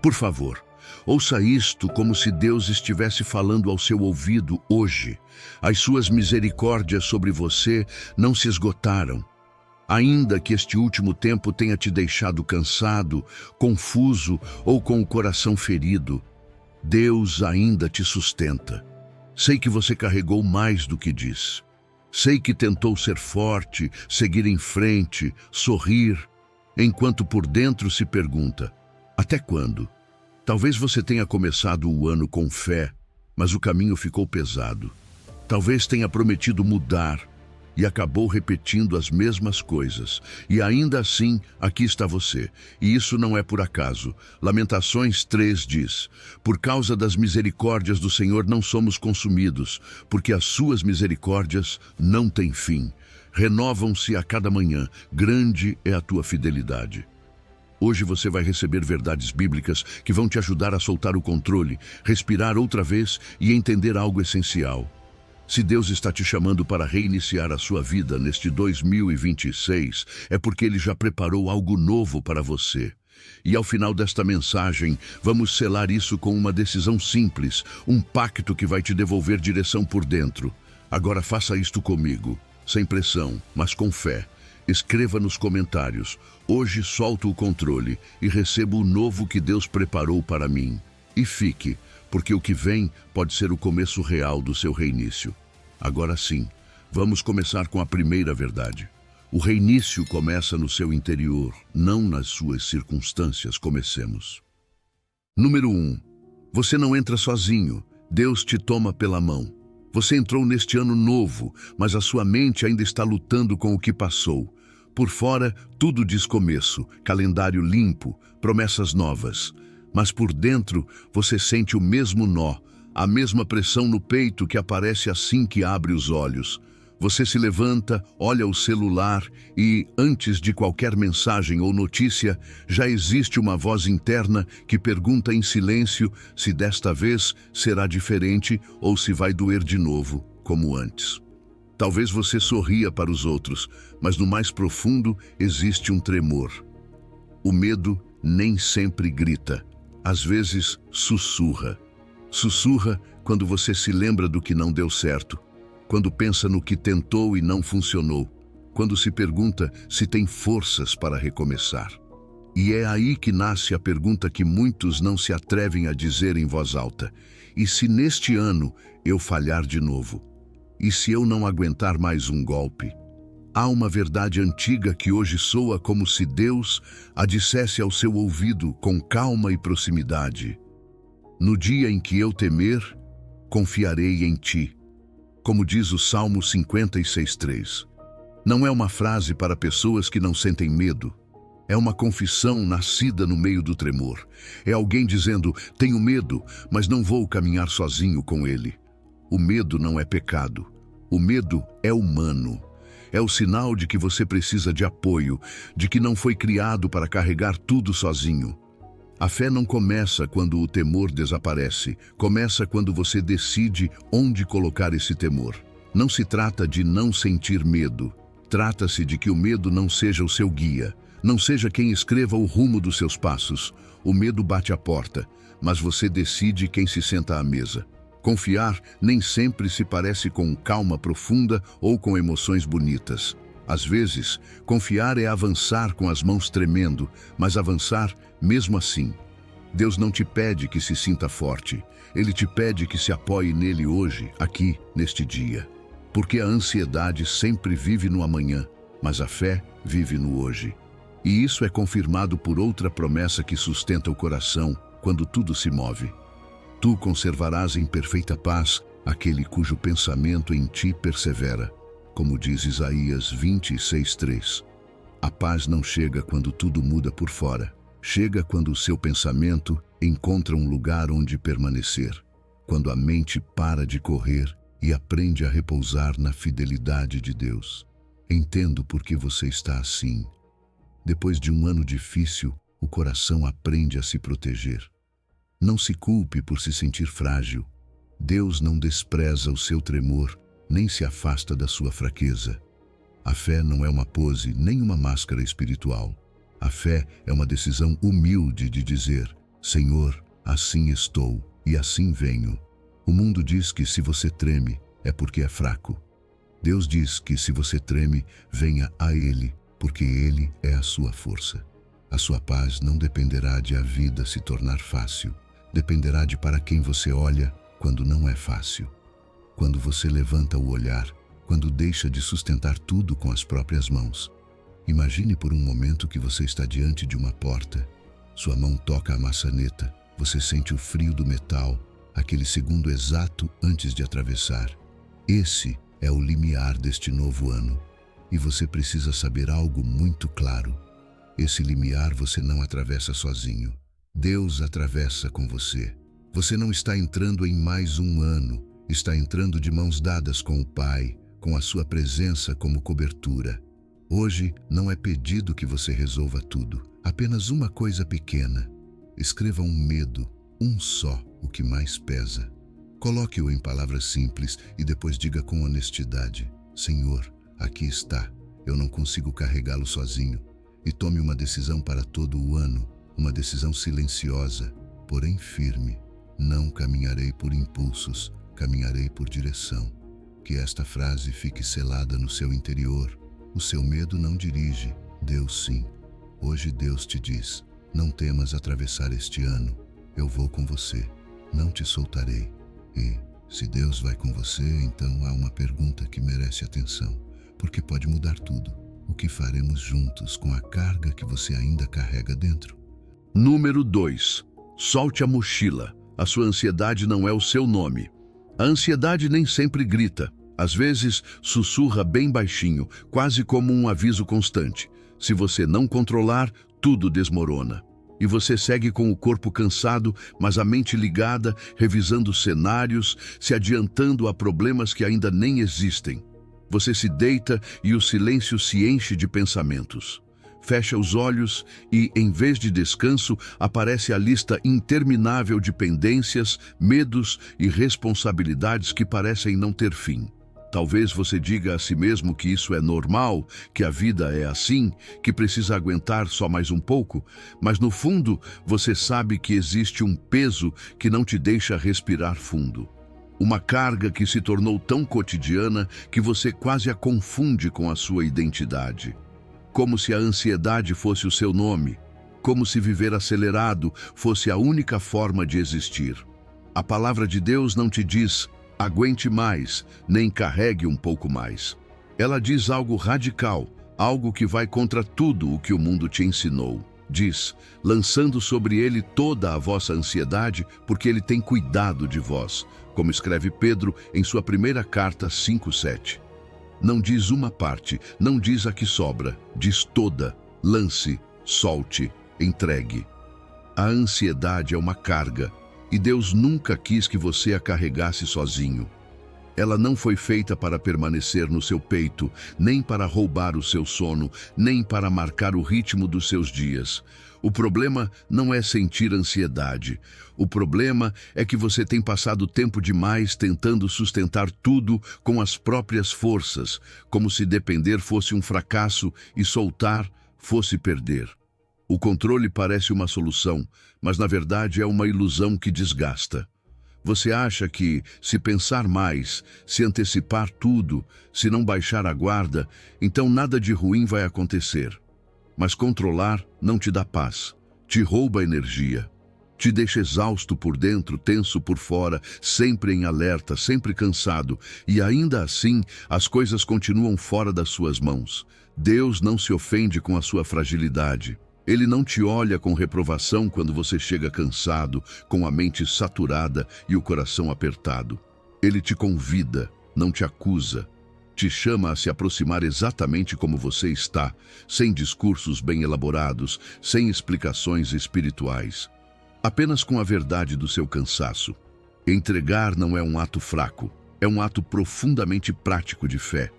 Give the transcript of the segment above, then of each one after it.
Por favor, ouça isto como se Deus estivesse falando ao seu ouvido hoje. As suas misericórdias sobre você não se esgotaram. Ainda que este último tempo tenha te deixado cansado, confuso ou com o coração ferido, Deus ainda te sustenta. Sei que você carregou mais do que diz. Sei que tentou ser forte, seguir em frente, sorrir, enquanto por dentro se pergunta: até quando? Talvez você tenha começado o ano com fé, mas o caminho ficou pesado. Talvez tenha prometido mudar e acabou repetindo as mesmas coisas. E ainda assim, aqui está você. E isso não é por acaso. Lamentações 3 diz: por causa das misericórdias do Senhor não somos consumidos, porque as suas misericórdias não têm fim. Renovam-se a cada manhã. Grande é a tua fidelidade. Hoje você vai receber verdades bíblicas que vão te ajudar a soltar o controle, respirar outra vez e entender algo essencial. Se Deus está te chamando para reiniciar a sua vida neste 2026, é porque Ele já preparou algo novo para você. E ao final desta mensagem, vamos selar isso com uma decisão simples, um pacto que vai te devolver direção por dentro. Agora faça isto comigo, sem pressão, mas com fé. Escreva nos comentários: hoje solto o controle e recebo o novo que Deus preparou para mim. E fique, porque o que vem pode ser o começo real do seu reinício. Agora sim, vamos começar com a primeira verdade. O reinício começa no seu interior, não nas suas circunstâncias. Comecemos. Número 1. Você não entra sozinho. Deus te toma pela mão. Você entrou neste ano novo, mas a sua mente ainda está lutando com o que passou. Por fora, tudo diz começo, calendário limpo, promessas novas. Mas por dentro, você sente o mesmo nó, a mesma pressão no peito que aparece assim que abre os olhos. Você se levanta, olha o celular e, antes de qualquer mensagem ou notícia, já existe uma voz interna que pergunta em silêncio se desta vez será diferente ou se vai doer de novo, como antes. Talvez você sorria para os outros, mas no mais profundo existe um tremor. O medo nem sempre grita, às vezes sussurra. Sussurra quando você se lembra do que não deu certo, quando pensa no que tentou e não funcionou, quando se pergunta se tem forças para recomeçar. E é aí que nasce a pergunta que muitos não se atrevem a dizer em voz alta: e se neste ano eu falhar de novo? E se eu não aguentar mais um golpe? Há uma verdade antiga que hoje soa como se Deus a dissesse ao seu ouvido com calma e proximidade: no dia em que eu temer, confiarei em ti. Como diz o Salmo 56:3. Não é uma frase para pessoas que não sentem medo. É uma confissão nascida no meio do tremor. É alguém dizendo: tenho medo, mas não vou caminhar sozinho com ele. O medo não é pecado. O medo é humano. É o sinal de que você precisa de apoio, de que não foi criado para carregar tudo sozinho. A fé não começa quando o temor desaparece, começa quando você decide onde colocar esse temor. Não se trata de não sentir medo, trata-se de que o medo não seja o seu guia, não seja quem escreva o rumo dos seus passos. O medo bate à porta, mas você decide quem se senta à mesa. Confiar nem sempre se parece com calma profunda ou com emoções bonitas. Às vezes, confiar é avançar com as mãos tremendo, mas avançar mesmo assim. Deus não te pede que se sinta forte. Ele te pede que se apoie nele hoje, aqui, neste dia. Porque a ansiedade sempre vive no amanhã, mas a fé vive no hoje. E isso é confirmado por outra promessa que sustenta o coração quando tudo se move. Tu conservarás em perfeita paz aquele cujo pensamento em ti persevera. Como diz Isaías 26:3. A paz não chega quando tudo muda por fora. Chega quando o seu pensamento encontra um lugar onde permanecer. Quando a mente para de correr e aprende a repousar na fidelidade de Deus. Entendo por que você está assim. Depois de um ano difícil, o coração aprende a se proteger. Não se culpe por se sentir frágil. Deus não despreza o seu tremor, nem se afasta da sua fraqueza. A fé não é uma pose, nem uma máscara espiritual. A fé é uma decisão humilde de dizer: Senhor, assim estou e assim venho. O mundo diz que se você treme, é porque é fraco. Deus diz que se você treme, venha a Ele, porque Ele é a sua força. A sua paz não dependerá de a vida se tornar fácil, dependerá de para quem você olha quando não é fácil. Quando você levanta o olhar, quando deixa de sustentar tudo com as próprias mãos. Imagine por um momento que você está diante de uma porta. Sua mão toca a maçaneta, você sente o frio do metal, aquele segundo exato antes de atravessar. Esse é o limiar deste novo ano. E você precisa saber algo muito claro. Esse limiar você não atravessa sozinho. Deus atravessa com você. Você não está entrando em mais um ano, está entrando de mãos dadas com o Pai, com a sua presença como cobertura. Hoje não é pedido que você resolva tudo, apenas uma coisa pequena. Escreva um medo, um só, o que mais pesa. Coloque-o em palavras simples e depois diga com honestidade: Senhor, aqui está, eu não consigo carregá-lo sozinho. E tome uma decisão para todo o ano, uma decisão silenciosa, porém firme. Não caminharei por impulsos, caminharei por direção. Que esta frase fique selada no seu interior. O seu medo não dirige, Deus sim. Hoje Deus te diz: não temas atravessar este ano, eu vou com você, não te soltarei. E, se Deus vai com você, então há uma pergunta que merece atenção, porque pode mudar tudo. O que faremos juntos com a carga que você ainda carrega dentro? Número 2. Solte a mochila. A sua ansiedade não é o seu nome. A ansiedade nem sempre grita. Às vezes, sussurra bem baixinho, quase como um aviso constante. Se você não controlar, tudo desmorona. E você segue com o corpo cansado, mas a mente ligada, revisando cenários, se adiantando a problemas que ainda nem existem. Você se deita e o silêncio se enche de pensamentos. Fecha os olhos e, em vez de descanso, aparece a lista interminável de pendências, medos e responsabilidades que parecem não ter fim. Talvez você diga a si mesmo que isso é normal, que a vida é assim, que precisa aguentar só mais um pouco, mas no fundo você sabe que existe um peso que não te deixa respirar fundo. Uma carga que se tornou tão cotidiana que você quase a confunde com a sua identidade. Como se a ansiedade fosse o seu nome, como se viver acelerado fosse a única forma de existir. A palavra de Deus não te diz: aguente mais, nem carregue um pouco mais. Ela diz algo radical, algo que vai contra tudo o que o mundo te ensinou. Diz: lançando sobre ele toda a vossa ansiedade, porque ele tem cuidado de vós, como escreve Pedro em sua primeira carta 5:7. Não diz uma parte, não diz a que sobra, diz toda. Lance, solte, entregue. A ansiedade é uma carga, e Deus nunca quis que você a carregasse sozinho. Ela não foi feita para permanecer no seu peito, nem para roubar o seu sono, nem para marcar o ritmo dos seus dias. O problema não é sentir ansiedade. O problema é que você tem passado tempo demais tentando sustentar tudo com as próprias forças, como se depender fosse um fracasso e soltar fosse perder. O controle parece uma solução, mas na verdade é uma ilusão que desgasta. Você acha que, se pensar mais, se antecipar tudo, se não baixar a guarda, então nada de ruim vai acontecer. Mas controlar não te dá paz, te rouba energia, te deixa exausto por dentro, tenso por fora, sempre em alerta, sempre cansado, e ainda assim as coisas continuam fora das suas mãos. Deus não se ofende com a sua fragilidade. Ele não te olha com reprovação quando você chega cansado, com a mente saturada e o coração apertado. Ele te convida, não te acusa. Te chama a se aproximar exatamente como você está, sem discursos bem elaborados, sem explicações espirituais. Apenas com a verdade do seu cansaço. Entregar não é um ato fraco, é um ato profundamente prático de fé.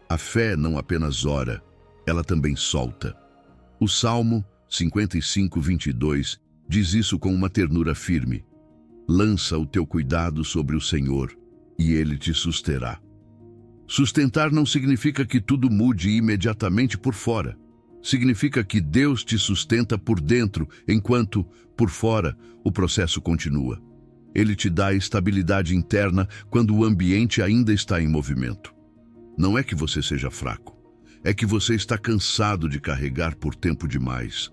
A fé não apenas ora, ela também solta. O Salmo 55:22 diz isso com uma ternura firme. Lança o teu cuidado sobre o Senhor, e Ele te susterá. Sustentar não significa que tudo mude imediatamente por fora. Significa que Deus te sustenta por dentro, enquanto, por fora, o processo continua. Ele te dá estabilidade interna quando o ambiente ainda está em movimento. Não é que você seja fraco, é que você está cansado de carregar por tempo demais.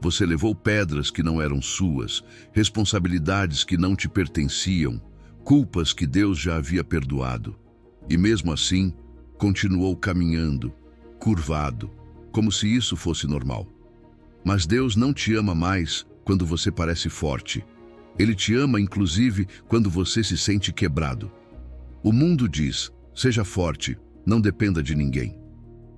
Você levou pedras que não eram suas, responsabilidades que não te pertenciam, culpas que Deus já havia perdoado. E mesmo assim, continuou caminhando, curvado, como se isso fosse normal. Mas Deus não te ama mais quando você parece forte. Ele te ama, inclusive, quando você se sente quebrado. O mundo diz, seja forte, não dependa de ninguém.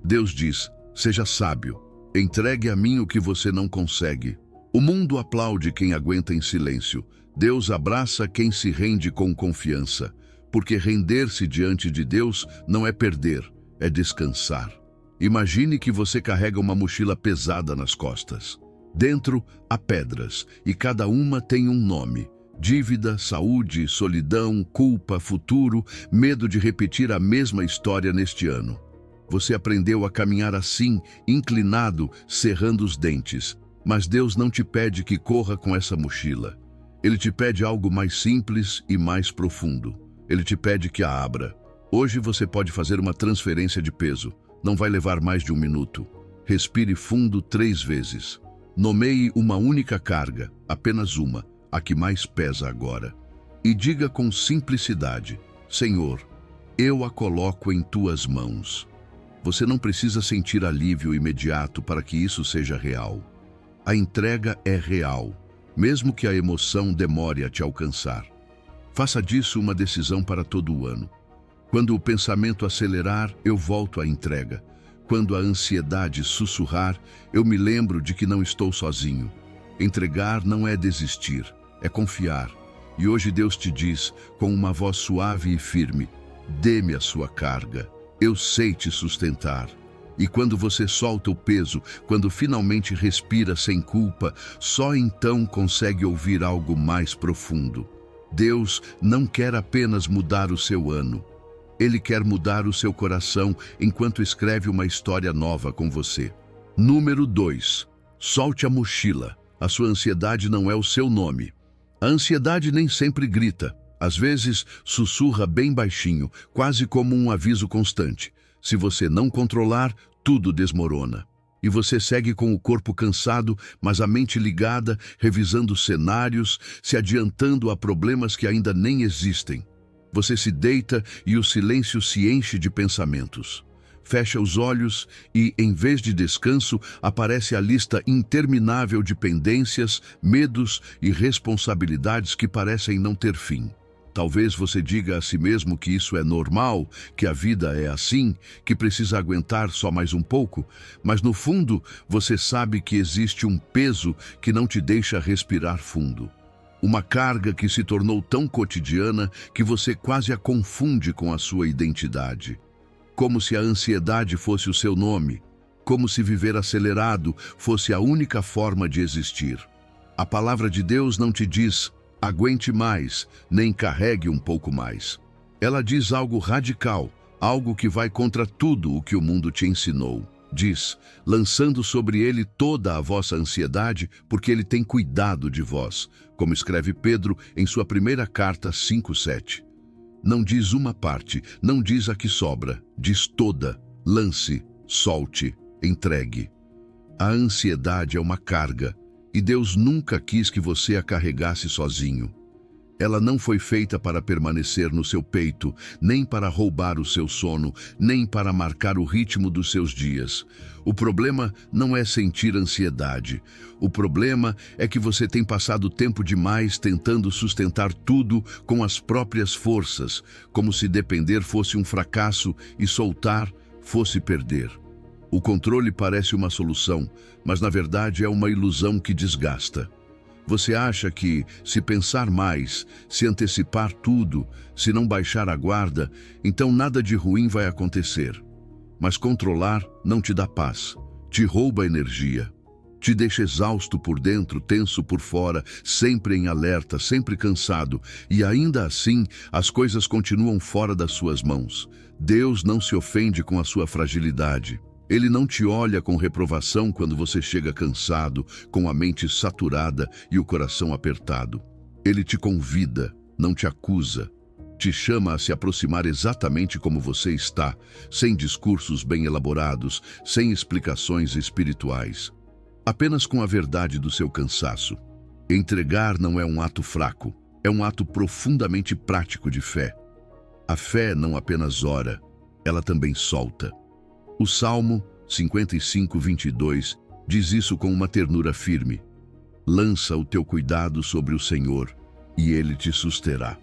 Deus diz, seja sábio, entregue a mim o que você não consegue. O mundo aplaude quem aguenta em silêncio. Deus abraça quem se rende com confiança, porque render-se diante de Deus não é perder, é descansar. Imagine que você carrega uma mochila pesada nas costas. Dentro há pedras, e cada uma tem um nome. Dívida, saúde, solidão, culpa, futuro, medo de repetir a mesma história neste ano. Você aprendeu a caminhar assim, inclinado, cerrando os dentes. Mas Deus não te pede que corra com essa mochila. Ele te pede algo mais simples e mais profundo. Ele te pede que a abra. Hoje você pode fazer uma transferência de peso. Não vai levar mais de 1 minuto. Respire fundo 3 vezes. Nomeie uma única carga, apenas uma, a que mais pesa agora. E diga com simplicidade, Senhor, eu a coloco em tuas mãos. Você não precisa sentir alívio imediato para que isso seja real. A entrega é real, mesmo que a emoção demore a te alcançar. Faça disso uma decisão para todo o ano. Quando o pensamento acelerar, eu volto à entrega. Quando a ansiedade sussurrar, eu me lembro de que não estou sozinho. Entregar não é desistir, é confiar. E hoje Deus te diz, com uma voz suave e firme, dê-me a sua carga, eu sei te sustentar. E quando você solta o peso, quando finalmente respira sem culpa, só então consegue ouvir algo mais profundo. Deus não quer apenas mudar o seu ano. Ele quer mudar o seu coração enquanto escreve uma história nova com você. Número 2. Solte a mochila. A sua ansiedade não é o seu nome. A ansiedade nem sempre grita. Às vezes, sussurra bem baixinho, quase como um aviso constante. Se você não controlar, tudo desmorona. E você segue com o corpo cansado, mas a mente ligada, revisando cenários, se adiantando a problemas que ainda nem existem. Você se deita e o silêncio se enche de pensamentos. Fecha os olhos e, em vez de descanso, aparece a lista interminável de pendências, medos e responsabilidades que parecem não ter fim. Talvez você diga a si mesmo que isso é normal, que a vida é assim, que precisa aguentar só mais um pouco, mas no fundo você sabe que existe um peso que não te deixa respirar fundo. Uma carga que se tornou tão cotidiana que você quase a confunde com a sua identidade. Como se a ansiedade fosse o seu nome, como se viver acelerado fosse a única forma de existir. A palavra de Deus não te diz, aguente mais, nem carregue um pouco mais. Ela diz algo radical, algo que vai contra tudo o que o mundo te ensinou. Diz, lançando sobre ele toda a vossa ansiedade, porque ele tem cuidado de vós, como escreve Pedro em sua primeira carta 5:7. Não diz uma parte, não diz a que sobra, diz toda, lance, solte, entregue. A ansiedade é uma carga, e Deus nunca quis que você a carregasse sozinho. Ela não foi feita para permanecer no seu peito, nem para roubar o seu sono, nem para marcar o ritmo dos seus dias. O problema não é sentir ansiedade. O problema é que você tem passado tempo demais tentando sustentar tudo com as próprias forças, como se depender fosse um fracasso e soltar fosse perder. O controle parece uma solução, mas na verdade é uma ilusão que desgasta. Você acha que, se pensar mais, se antecipar tudo, se não baixar a guarda, então nada de ruim vai acontecer. Mas controlar não te dá paz, te rouba energia, te deixa exausto por dentro, tenso por fora, sempre em alerta, sempre cansado, e ainda assim as coisas continuam fora das suas mãos. Deus não se ofende com a sua fragilidade. Ele não te olha com reprovação quando você chega cansado, com a mente saturada e o coração apertado. Ele te convida, não te acusa. Te chama a se aproximar exatamente como você está, sem discursos bem elaborados, sem explicações espirituais. Apenas com a verdade do seu cansaço. Entregar não é um ato fraco, é um ato profundamente prático de fé. A fé não apenas ora, ela também solta. O Salmo 55:22 diz isso com uma ternura firme. Lança o teu cuidado sobre o Senhor, e Ele te susterá.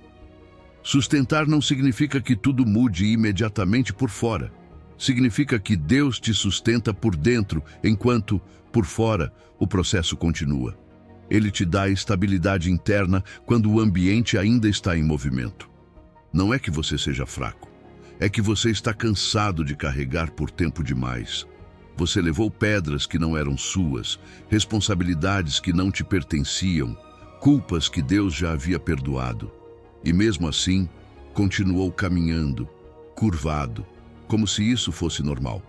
Sustentar não significa que tudo mude imediatamente por fora. Significa que Deus te sustenta por dentro, enquanto, por fora, o processo continua. Ele te dá estabilidade interna quando o ambiente ainda está em movimento. Não é que você seja fraco, é que você está cansado de carregar por tempo demais. Você levou pedras que não eram suas, responsabilidades que não te pertenciam, culpas que Deus já havia perdoado. E mesmo assim, continuou caminhando, curvado, como se isso fosse normal.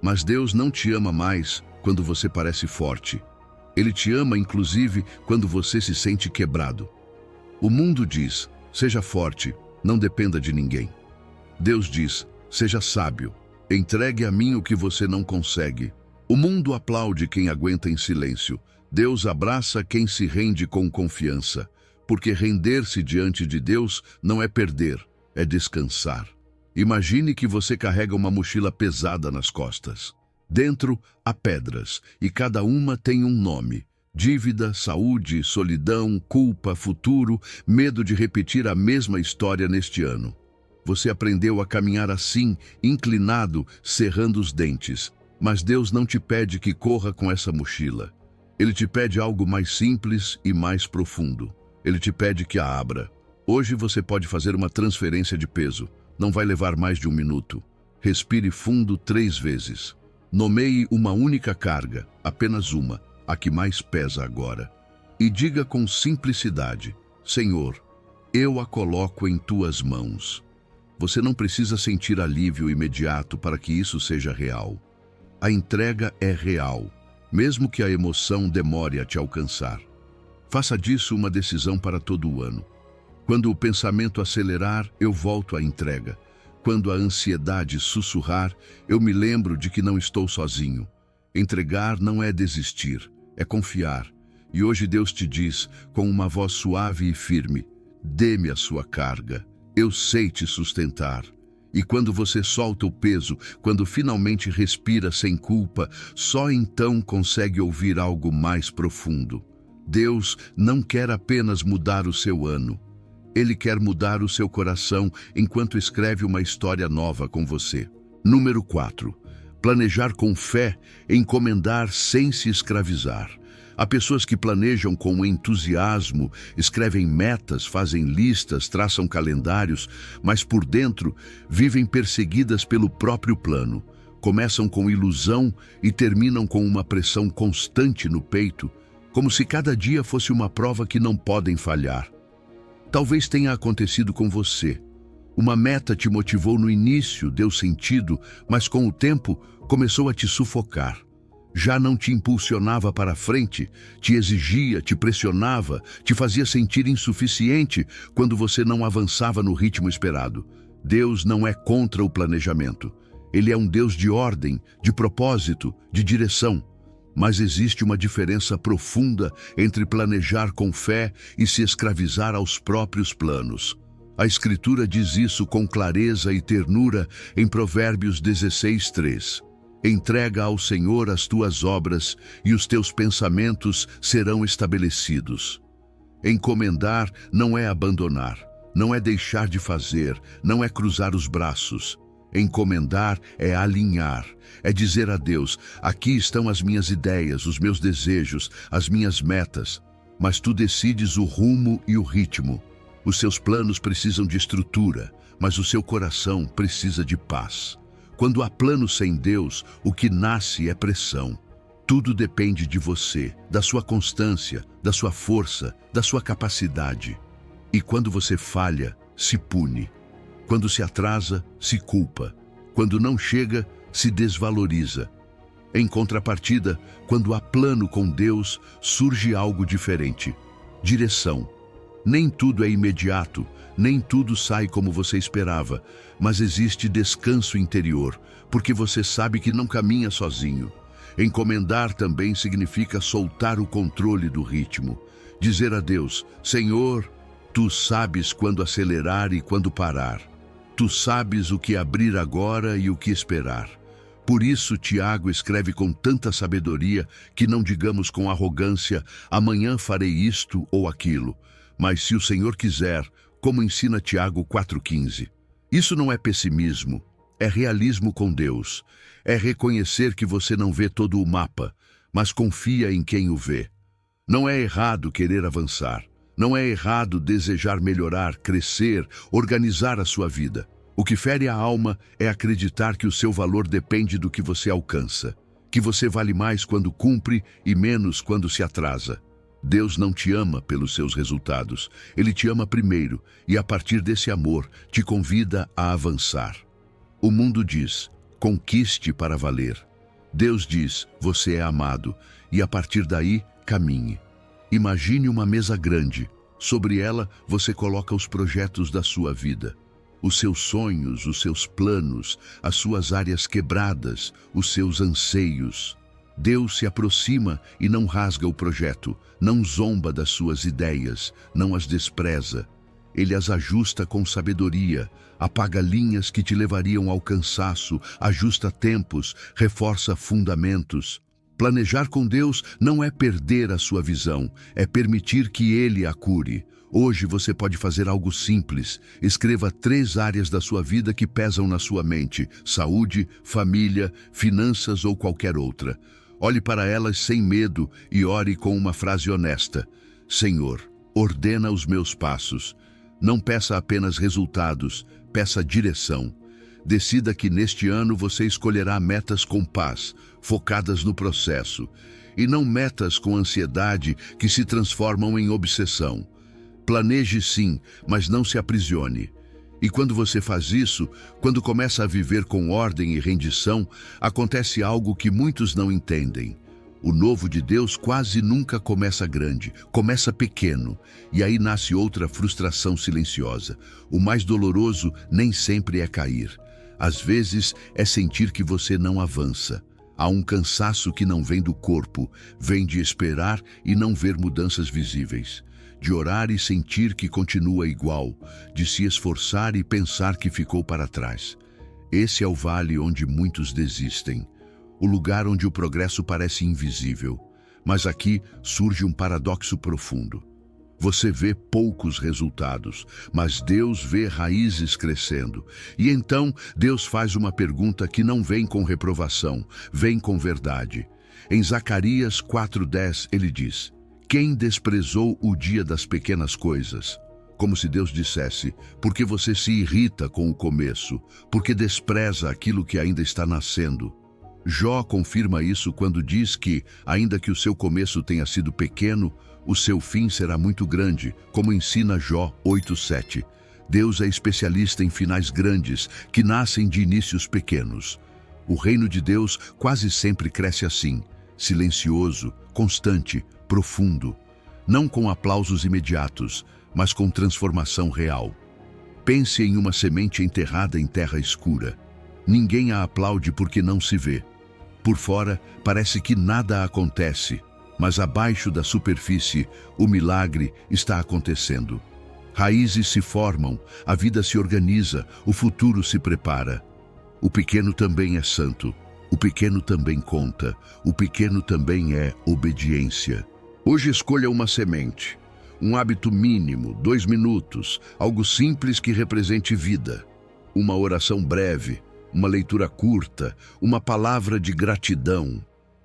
Mas Deus não te ama mais quando você parece forte. Ele te ama, inclusive, quando você se sente quebrado. O mundo diz, seja forte, não dependa de ninguém. Deus diz, seja sábio, entregue a mim o que você não consegue. O mundo aplaude quem aguenta em silêncio. Deus abraça quem se rende com confiança. Porque render-se diante de Deus não é perder, é descansar. Imagine que você carrega uma mochila pesada nas costas. Dentro há pedras, e cada uma tem um nome. Dívida, saúde, solidão, culpa, futuro, medo de repetir a mesma história neste ano. Você aprendeu a caminhar assim, inclinado, cerrando os dentes. Mas Deus não te pede que corra com essa mochila. Ele te pede algo mais simples e mais profundo. Ele te pede que a abra. Hoje você pode fazer uma transferência de peso. Não vai levar mais de 1 minuto. Respire fundo 3 vezes. Nomeie uma única carga, apenas uma, a que mais pesa agora. E diga com simplicidade, Senhor, eu a coloco em tuas mãos. Você não precisa sentir alívio imediato para que isso seja real. A entrega é real, mesmo que a emoção demore a te alcançar. Faça disso uma decisão para todo o ano. Quando o pensamento acelerar, eu volto à entrega. Quando a ansiedade sussurrar, eu me lembro de que não estou sozinho. Entregar não é desistir, é confiar. E hoje Deus te diz, com uma voz suave e firme, dê-me a sua carga, eu sei te sustentar. E quando você solta o peso, quando finalmente respira sem culpa, só então consegue ouvir algo mais profundo. Deus não quer apenas mudar o seu ano. Ele quer mudar o seu coração enquanto escreve uma história nova com você. Número 4. Planejar com fé, encomendar sem se escravizar. Há pessoas que planejam com entusiasmo, escrevem metas, fazem listas, traçam calendários, mas por dentro vivem perseguidas pelo próprio plano. Começam com ilusão e terminam com uma pressão constante no peito, como se cada dia fosse uma prova que não podem falhar. Talvez tenha acontecido com você. Uma meta te motivou no início, deu sentido, mas com o tempo começou a te sufocar. Já não te impulsionava para frente, te exigia, te pressionava, te fazia sentir insuficiente quando você não avançava no ritmo esperado. Deus não é contra o planejamento. Ele é um Deus de ordem, de propósito, de direção. Mas existe uma diferença profunda entre planejar com fé e se escravizar aos próprios planos. A Escritura diz isso com clareza e ternura em Provérbios 16:3. Entrega ao Senhor as tuas obras e os teus pensamentos serão estabelecidos. Encomendar não é abandonar, não é deixar de fazer, não é cruzar os braços. Encomendar é alinhar, é dizer a Deus, aqui estão as minhas ideias, os meus desejos, as minhas metas, mas tu decides o rumo e o ritmo. Os seus planos precisam de estrutura, mas o seu coração precisa de paz. Quando há plano sem Deus, o que nasce é pressão. Tudo depende de você, da sua constância, da sua força, da sua capacidade. E quando você falha, se pune. Quando se atrasa, se culpa. Quando não chega, se desvaloriza. Em contrapartida, quando há plano com Deus, surge algo diferente: direção. Nem tudo é imediato, nem tudo sai como você esperava, mas existe descanso interior, porque você sabe que não caminha sozinho. Encomendar também significa soltar o controle do ritmo. Dizer a Deus: Senhor, Tu sabes quando acelerar e quando parar. Tu sabes o que abrir agora e o que esperar. Por isso, Tiago escreve com tanta sabedoria que não digamos com arrogância: amanhã farei isto ou aquilo. Mas se o Senhor quiser, como ensina Tiago 4,15. Isso não é pessimismo, é realismo com Deus. É reconhecer que você não vê todo o mapa, mas confia em quem o vê. Não é errado querer avançar. Não é errado desejar melhorar, crescer, organizar a sua vida. O que fere a alma é acreditar que o seu valor depende do que você alcança, que você vale mais quando cumpre e menos quando se atrasa. Deus não te ama pelos seus resultados. Ele te ama primeiro e, a partir desse amor, te convida a avançar. O mundo diz: conquiste para valer. Deus diz: você é amado, e a partir daí, caminhe. Imagine uma mesa grande. Sobre ela, você coloca os projetos da sua vida. Os seus sonhos, os seus planos, as suas áreas quebradas, os seus anseios. Deus se aproxima e não rasga o projeto, não zomba das suas ideias, não as despreza. Ele as ajusta com sabedoria, apaga linhas que te levariam ao cansaço, ajusta tempos, reforça fundamentos. Planejar com Deus não é perder a sua visão, é permitir que Ele a cure. Hoje você pode fazer algo simples. Escreva 3 áreas da sua vida que pesam na sua mente: saúde, família, finanças ou qualquer outra. Olhe para elas sem medo e ore com uma frase honesta: Senhor, ordena os meus passos. Não peça apenas resultados, peça direção. Decida que neste ano você escolherá metas com paz, focadas no processo, e não metas com ansiedade que se transformam em obsessão. Planeje sim, mas não se aprisione. E quando você faz isso, quando começa a viver com ordem e rendição, acontece algo que muitos não entendem. O novo de Deus quase nunca começa grande, começa pequeno, e aí nasce outra frustração silenciosa. O mais doloroso nem sempre é cair. Às vezes é sentir que você não avança. Há um cansaço que não vem do corpo, vem de esperar e não ver mudanças visíveis. De orar e sentir que continua igual, de se esforçar e pensar que ficou para trás. Esse é o vale onde muitos desistem, o lugar onde o progresso parece invisível. Mas aqui surge um paradoxo profundo. Você vê poucos resultados, mas Deus vê raízes crescendo. E então Deus faz uma pergunta que não vem com reprovação, vem com verdade. Em Zacarias 4,10 ele diz: quem desprezou o dia das pequenas coisas? Como se Deus dissesse: porque você se irrita com o começo, porque despreza aquilo que ainda está nascendo. Jó confirma isso quando diz que, ainda que o seu começo tenha sido pequeno, o seu fim será muito grande, como ensina Jó 8,7. Deus é especialista em finais grandes, que nascem de inícios pequenos. O reino de Deus quase sempre cresce assim, silencioso, constante, profundo, não com aplausos imediatos, mas com transformação real. Pense em uma semente enterrada em terra escura. Ninguém a aplaude porque não se vê. Por fora, parece que nada acontece, mas abaixo da superfície, o milagre está acontecendo. Raízes se formam, a vida se organiza, o futuro se prepara. O pequeno também é santo, o pequeno também conta, o pequeno também é obediência. Hoje escolha uma semente, um hábito mínimo, 2 minutos, algo simples que represente vida. Uma oração breve, uma leitura curta, uma palavra de gratidão.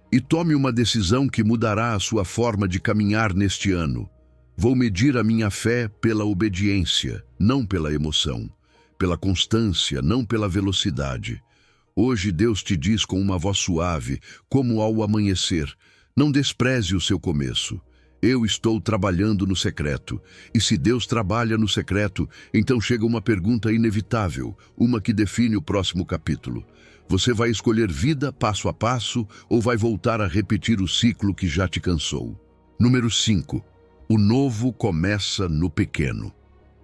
E tome uma decisão que mudará a sua forma de caminhar neste ano. Vou medir a minha fé pela obediência, não pela emoção, pela constância, não pela velocidade. Hoje Deus te diz com uma voz suave, como ao amanhecer: não despreze o seu começo. Eu estou trabalhando no secreto. E se Deus trabalha no secreto, então chega uma pergunta inevitável, uma que define o próximo capítulo. Você vai escolher vida passo a passo ou vai voltar a repetir o ciclo que já te cansou? Número 5. O novo começa no pequeno.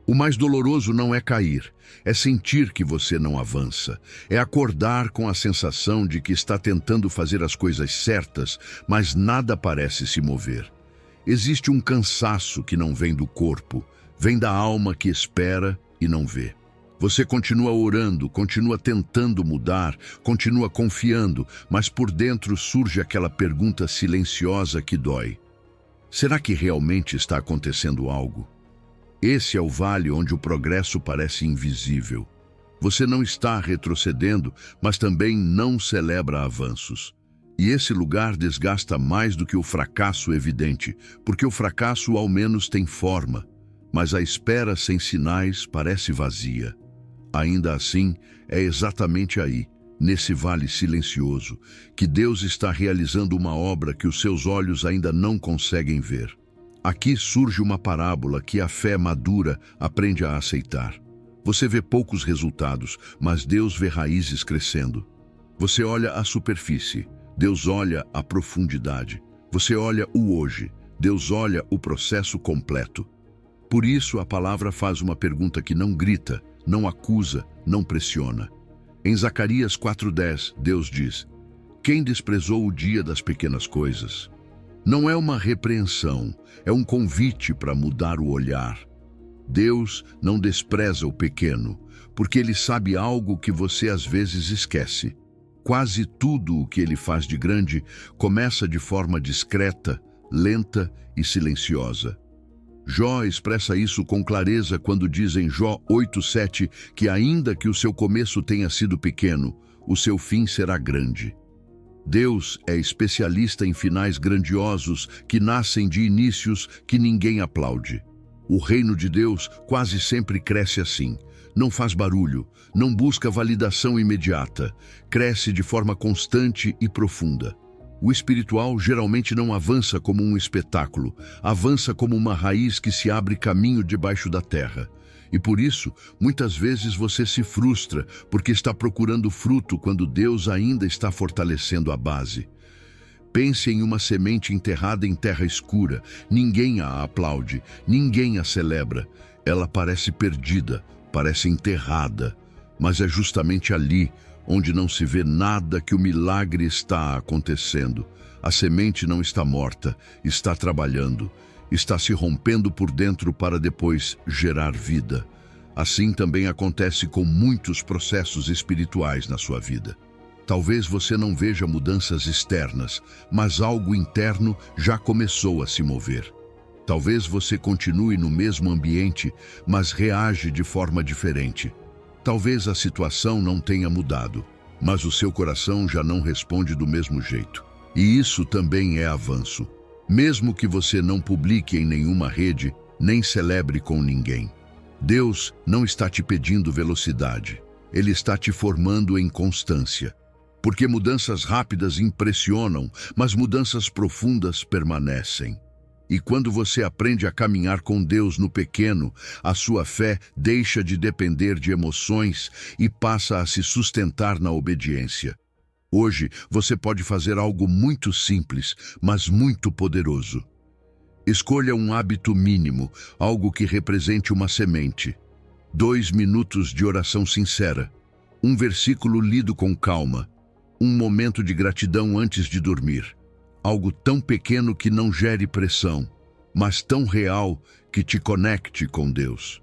O mais doloroso não é cair, é sentir que você não avança. É acordar com a sensação de que está tentando fazer as coisas certas, mas nada parece se mover. Existe um cansaço que não vem do corpo, vem da alma que espera e não vê. Você continua orando, continua tentando mudar, continua confiando, mas por dentro surge aquela pergunta silenciosa que dói. Será que realmente está acontecendo algo? Esse é o vale onde o progresso parece invisível. Você não está retrocedendo, mas também não celebra avanços. E esse lugar desgasta mais do que o fracasso evidente, porque o fracasso ao menos tem forma, mas a espera sem sinais parece vazia. Ainda assim, é exatamente aí, nesse vale silencioso, que Deus está realizando uma obra que os seus olhos ainda não conseguem ver. Aqui surge uma parábola que a fé madura aprende a aceitar. Você vê poucos resultados, mas Deus vê raízes crescendo. Você olha a superfície, Deus olha a profundidade. Você olha o hoje, Deus olha o processo completo. Por isso a palavra faz uma pergunta que não grita, não acusa, não pressiona. Em Zacarias 4:10, Deus diz: quem desprezou o dia das pequenas coisas? Não é uma repreensão, é um convite para mudar o olhar. Deus não despreza o pequeno, porque Ele sabe algo que você às vezes esquece. Quase tudo o que Ele faz de grande começa de forma discreta, lenta e silenciosa. Jó expressa isso com clareza quando diz em Jó 8:7 que ainda que o seu começo tenha sido pequeno, o seu fim será grande. Deus é especialista em finais grandiosos que nascem de inícios que ninguém aplaude. O reino de Deus quase sempre cresce assim. Não faz barulho, não busca validação imediata, cresce de forma constante e profunda. O espiritual geralmente não avança como um espetáculo, avança como uma raiz que se abre caminho debaixo da terra. E por isso, muitas vezes você se frustra porque está procurando fruto quando Deus ainda está fortalecendo a base. Pense em uma semente enterrada em terra escura. Ninguém a aplaude, ninguém a celebra. Ela parece perdida, parece enterrada. Mas é justamente ali, onde não se vê nada, que o milagre está acontecendo. A semente não está morta, está trabalhando. Está se rompendo por dentro para depois gerar vida. Assim também acontece com muitos processos espirituais na sua vida. Talvez você não veja mudanças externas, mas algo interno já começou a se mover. Talvez você continue no mesmo ambiente, mas reage de forma diferente. Talvez a situação não tenha mudado, mas o seu coração já não responde do mesmo jeito. E isso também é avanço. Mesmo que você não publique em nenhuma rede, nem celebre com ninguém. Deus não está te pedindo velocidade. Ele está te formando em constância. Porque mudanças rápidas impressionam, mas mudanças profundas permanecem. E quando você aprende a caminhar com Deus no pequeno, a sua fé deixa de depender de emoções e passa a se sustentar na obediência. Hoje, você pode fazer algo muito simples, mas muito poderoso. Escolha um hábito mínimo, algo que represente uma semente. 2 minutos de oração sincera. Um versículo lido com calma. Um momento de gratidão antes de dormir. Algo tão pequeno que não gere pressão, mas tão real que te conecte com Deus.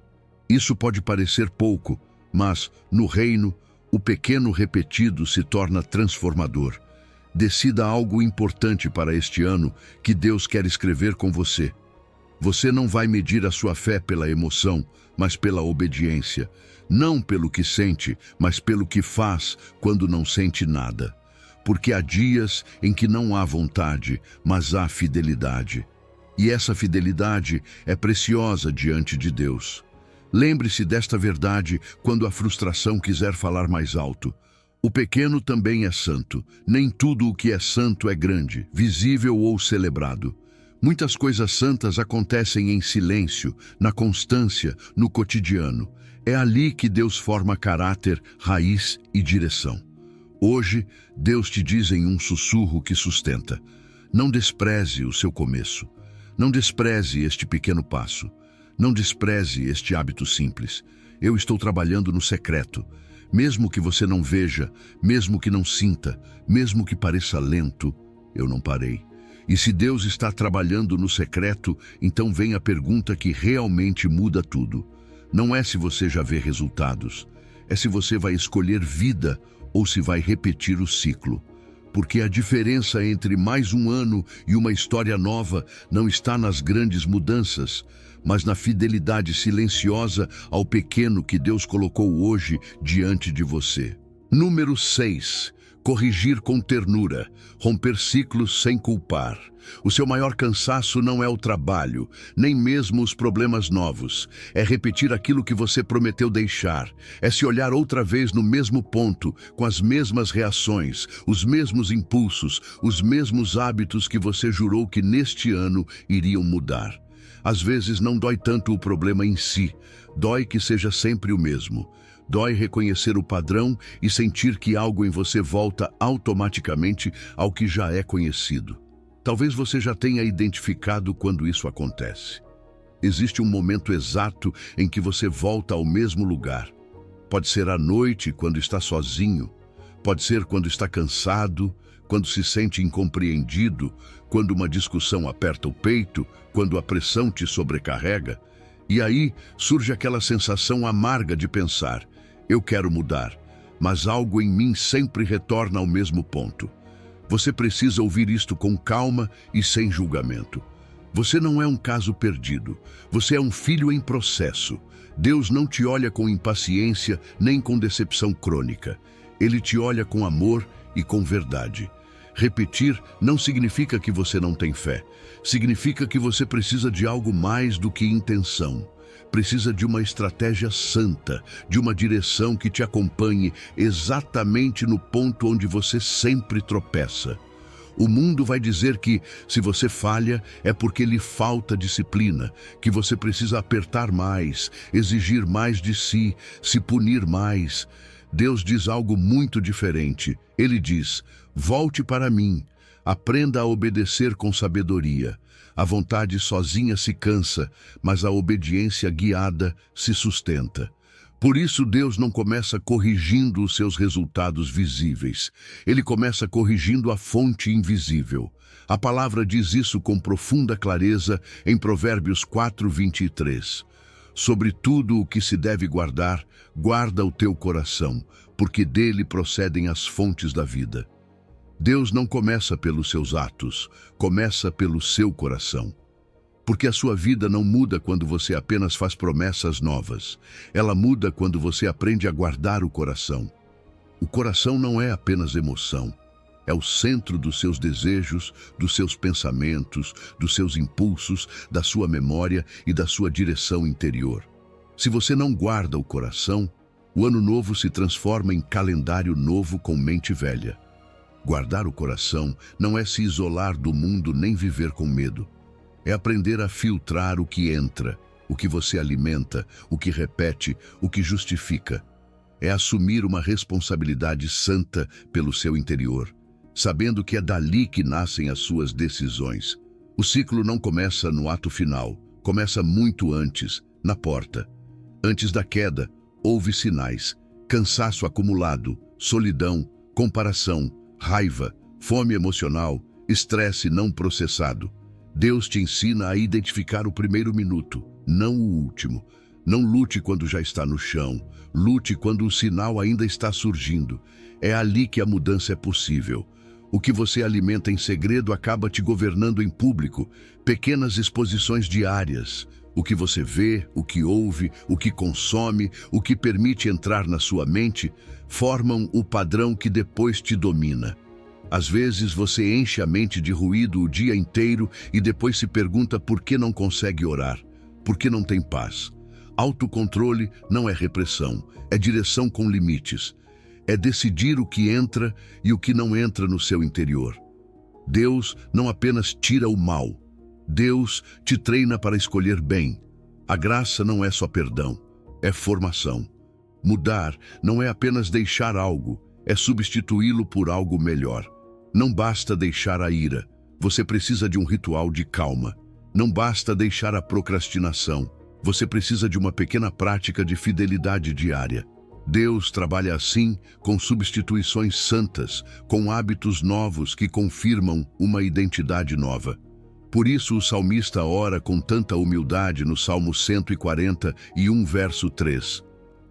Isso pode parecer pouco, mas, no reino, o pequeno repetido se torna transformador. Decida algo importante para este ano que Deus quer escrever com você. Você não vai medir a sua fé pela emoção, mas pela obediência. Não pelo que sente, mas pelo que faz quando não sente nada. Porque há dias em que não há vontade, mas há fidelidade. E essa fidelidade é preciosa diante de Deus. Lembre-se desta verdade quando a frustração quiser falar mais alto. O pequeno também é santo. Nem tudo o que é santo é grande, visível ou celebrado. Muitas coisas santas acontecem em silêncio, na constância, no cotidiano. É ali que Deus forma caráter, raiz e direção. Hoje, Deus te diz em um sussurro que sustenta: não despreze o seu começo. Não despreze este pequeno passo. Não despreze este hábito simples. Eu estou trabalhando no secreto. Mesmo que você não veja, mesmo que não sinta, mesmo que pareça lento, eu não parei. E se Deus está trabalhando no secreto, então vem a pergunta que realmente muda tudo. Não é se você já vê resultados, é se você vai escolher vida ou se vai repetir o ciclo. Porque a diferença entre mais um ano e uma história nova não está nas grandes mudanças, mas na fidelidade silenciosa ao pequeno que Deus colocou hoje diante de você. Número 6. Corrigir com ternura, romper ciclos sem culpar. O seu maior cansaço não é o trabalho, nem mesmo os problemas novos. É repetir aquilo que você prometeu deixar. É se olhar outra vez no mesmo ponto, com as mesmas reações, os mesmos impulsos, os mesmos hábitos que você jurou que neste ano iriam mudar. Às vezes não dói tanto o problema em si, dói que seja sempre o mesmo. Dói reconhecer o padrão e sentir que algo em você volta automaticamente ao que já é conhecido. Talvez você já tenha identificado quando isso acontece. Existe um momento exato em que você volta ao mesmo lugar. Pode ser à noite, quando está sozinho. Pode ser quando está cansado, quando se sente incompreendido, quando uma discussão aperta o peito, quando a pressão te sobrecarrega. E aí surge aquela sensação amarga de pensar: eu quero mudar, mas algo em mim sempre retorna ao mesmo ponto. Você precisa ouvir isto com calma e sem julgamento. Você não é um caso perdido. Você é um filho em processo. Deus não te olha com impaciência nem com decepção crônica. Ele te olha com amor e com verdade. Repetir não significa que você não tem fé. Significa que você precisa de algo mais do que intenção. Precisa de uma estratégia santa, de uma direção que te acompanhe exatamente no ponto onde você sempre tropeça. O mundo vai dizer que, se você falha, é porque lhe falta disciplina, que você precisa apertar mais, exigir mais de si, se punir mais. Deus diz algo muito diferente. Ele diz: volte para mim, aprenda a obedecer com sabedoria. A vontade sozinha se cansa, mas a obediência guiada se sustenta. Por isso Deus não começa corrigindo os seus resultados visíveis. Ele começa corrigindo a fonte invisível. A palavra diz isso com profunda clareza em Provérbios 4:23. Sobre tudo o que se deve guardar, guarda o teu coração, porque dele procedem as fontes da vida. Deus não começa pelos seus atos, começa pelo seu coração. Porque a sua vida não muda quando você apenas faz promessas novas. Ela muda quando você aprende a guardar o coração. O coração não é apenas emoção. É o centro dos seus desejos, dos seus pensamentos, dos seus impulsos, da sua memória e da sua direção interior. Se você não guarda o coração, o ano novo se transforma em calendário novo com mente velha. Guardar o coração não é se isolar do mundo nem viver com medo. É aprender a filtrar o que entra, o que você alimenta, o que repete, o que justifica. É assumir uma responsabilidade santa pelo seu interior, sabendo que é dali que nascem as suas decisões. O ciclo não começa no ato final, começa muito antes, na porta. Antes da queda, houve sinais: cansaço acumulado, solidão, comparação, raiva, fome emocional, estresse não processado. Deus te ensina a identificar o primeiro minuto, não o último. Não lute quando já está no chão, lute quando o sinal ainda está surgindo. É ali que a mudança é possível. O que você alimenta em segredo acaba te governando em público. Pequenas exposições diárias. O que você vê, o que ouve, o que consome, o que permite entrar na sua mente, formam o padrão que depois te domina. Às vezes você enche a mente de ruído o dia inteiro e depois se pergunta por que não consegue orar, por que não tem paz. Autocontrole não é repressão, é direção com limites. É decidir o que entra e o que não entra no seu interior. Deus não apenas tira o mal, Deus te treina para escolher bem. A graça não é só perdão, é formação. Mudar não é apenas deixar algo, é substituí-lo por algo melhor. Não basta deixar a ira, você precisa de um ritual de calma. Não basta deixar a procrastinação, você precisa de uma pequena prática de fidelidade diária. Deus trabalha assim, com substituições santas, com hábitos novos que confirmam uma identidade nova. Por isso o salmista ora com tanta humildade no Salmo 141, verso 3.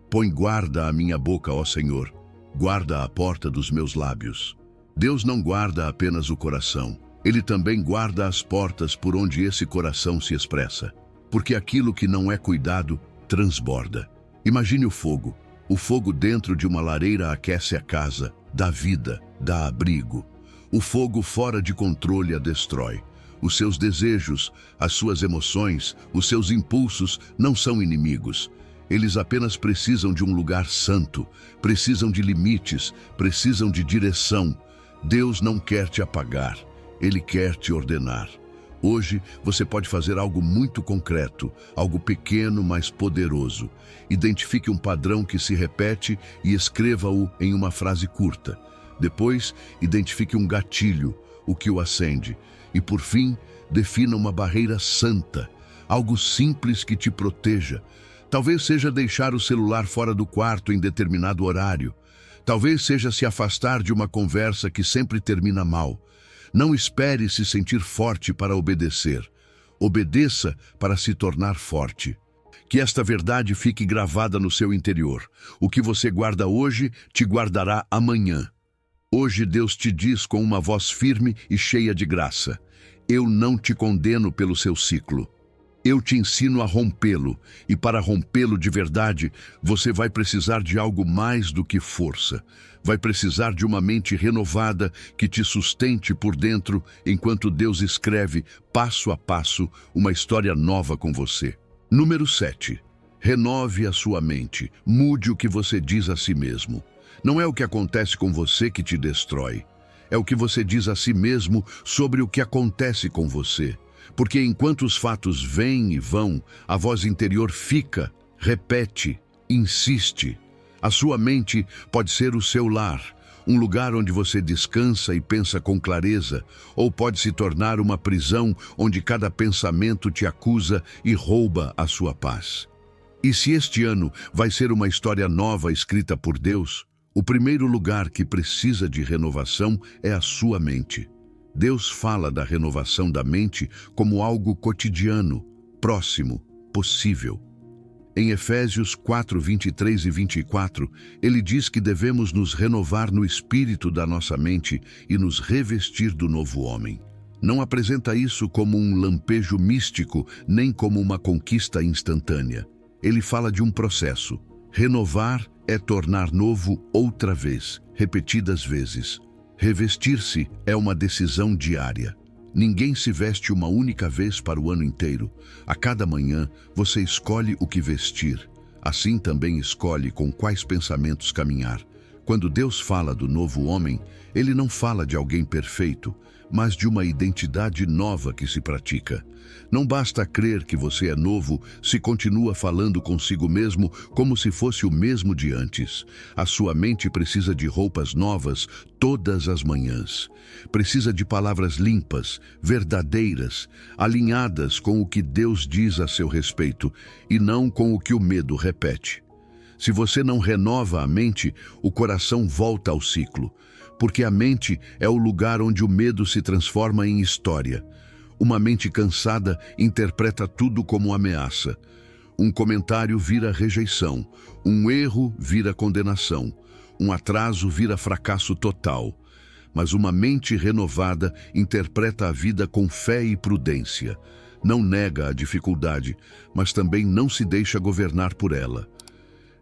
Põe guarda à minha boca, ó Senhor, guarda a porta dos meus lábios. Deus não guarda apenas o coração, Ele também guarda as portas por onde esse coração se expressa. Porque aquilo que não é cuidado, transborda. Imagine o fogo. O fogo dentro de uma lareira aquece a casa, dá vida, dá abrigo. O fogo fora de controle a destrói. Os seus desejos, as suas emoções, os seus impulsos não são inimigos. Eles apenas precisam de um lugar santo, precisam de limites, precisam de direção. Deus não quer te apagar, Ele quer te ordenar. Hoje você pode fazer algo muito concreto, algo pequeno, mas poderoso. Identifique um padrão que se repete e escreva-o em uma frase curta. Depois, identifique um gatilho, o que o acende. E por fim, defina uma barreira santa, algo simples que te proteja. Talvez seja deixar o celular fora do quarto em determinado horário. Talvez seja se afastar de uma conversa que sempre termina mal. Não espere se sentir forte para obedecer. Obedeça para se tornar forte. Que esta verdade fique gravada no seu interior. O que você guarda hoje, te guardará amanhã. Hoje Deus te diz com uma voz firme e cheia de graça: eu não te condeno pelo seu ciclo. Eu te ensino a rompê-lo, e para rompê-lo de verdade, você vai precisar de algo mais do que força. Vai precisar de uma mente renovada que te sustente por dentro, enquanto Deus escreve, passo a passo, uma história nova com você. Número 7. Renove a sua mente. Mude o que você diz a si mesmo. Não é o que acontece com você que te destrói. É o que você diz a si mesmo sobre o que acontece com você. Porque enquanto os fatos vêm e vão, a voz interior fica, repete, insiste. A sua mente pode ser o seu lar, um lugar onde você descansa e pensa com clareza, ou pode se tornar uma prisão onde cada pensamento te acusa e rouba a sua paz. E se este ano vai ser uma história nova escrita por Deus, o primeiro lugar que precisa de renovação é a sua mente. Deus fala da renovação da mente como algo cotidiano, próximo, possível. Em Efésios 4, 23 e 24, ele diz que devemos nos renovar no espírito da nossa mente e nos revestir do novo homem. Não apresenta isso como um lampejo místico, nem como uma conquista instantânea. Ele fala de um processo. Renovar é tornar novo outra vez, repetidas vezes. Revestir-se é uma decisão diária. Ninguém se veste uma única vez para o ano inteiro. A cada manhã, você escolhe o que vestir. Assim também escolhe com quais pensamentos caminhar. Quando Deus fala do novo homem, Ele não fala de alguém perfeito, mas de uma identidade nova que se pratica. Não basta crer que você é novo se continua falando consigo mesmo como se fosse o mesmo de antes. A sua mente precisa de roupas novas todas as manhãs. Precisa de palavras limpas, verdadeiras, alinhadas com o que Deus diz a seu respeito e não com o que o medo repete. Se você não renova a mente, o coração volta ao ciclo, porque a mente é o lugar onde o medo se transforma em história. Uma mente cansada interpreta tudo como ameaça. Um comentário vira rejeição, um erro vira condenação, um atraso vira fracasso total. Mas uma mente renovada interpreta a vida com fé e prudência. Não nega a dificuldade, mas também não se deixa governar por ela.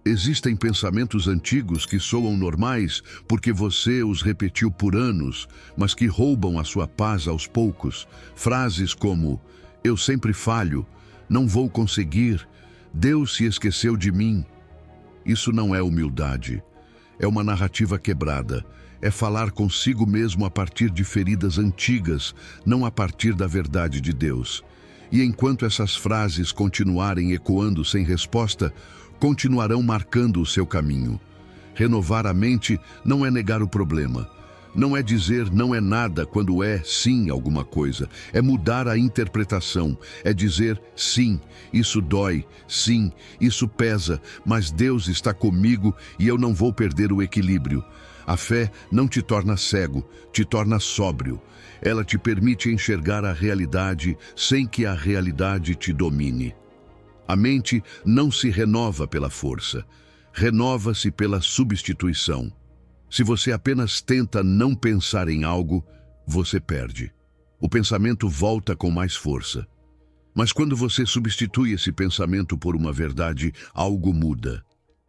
Existem pensamentos antigos que soam normais porque você os repetiu por anos, mas que roubam a sua paz aos poucos. Frases como: eu sempre falho, não vou conseguir, Deus se esqueceu de mim. Isso não é humildade. É uma narrativa quebrada. É falar consigo mesmo a partir de feridas antigas, não a partir da verdade de Deus. E enquanto essas frases continuarem ecoando sem resposta, continuarão marcando o seu caminho. Renovar a mente não é negar o problema. Não é dizer não é nada quando é sim alguma coisa. É mudar a interpretação. É dizer sim, isso dói, sim, isso pesa, mas Deus está comigo e eu não vou perder o equilíbrio. A fé não te torna cego, te torna sóbrio. Ela te permite enxergar a realidade sem que a realidade te domine. A mente não se renova pela força, renova-se pela substituição. Se você apenas tenta não pensar em algo, você perde. O pensamento volta com mais força. Mas quando você substitui esse pensamento por uma verdade, algo muda.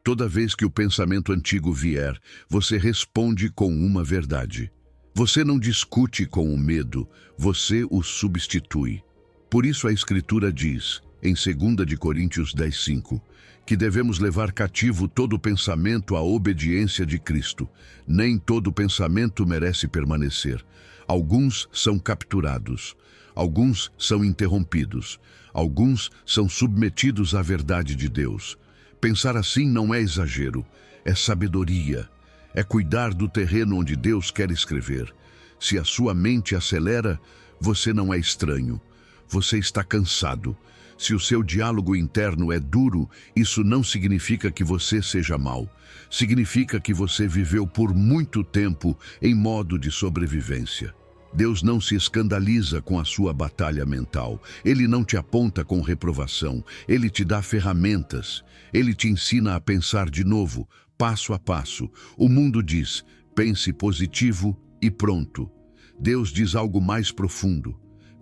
Toda vez que o pensamento antigo vier, você responde com uma verdade. Você não discute com o medo, você o substitui. Por isso a Escritura diz, em 2 de Coríntios 10:5, que devemos levar cativo todo pensamento à obediência de Cristo. Nem todo pensamento merece permanecer. Alguns são capturados, alguns são interrompidos, alguns são submetidos à verdade de Deus. Pensar assim não é exagero, é sabedoria, é cuidar do terreno onde Deus quer escrever. Se a sua mente acelera, você não é estranho, você está cansado. Se o seu diálogo interno é duro, isso não significa que você seja mau. Significa que você viveu por muito tempo em modo de sobrevivência. Deus não se escandaliza com a sua batalha mental. Ele não te aponta com reprovação. Ele te dá ferramentas. Ele te ensina a pensar de novo, passo a passo. O mundo diz, pense positivo e pronto. Deus diz algo mais profundo.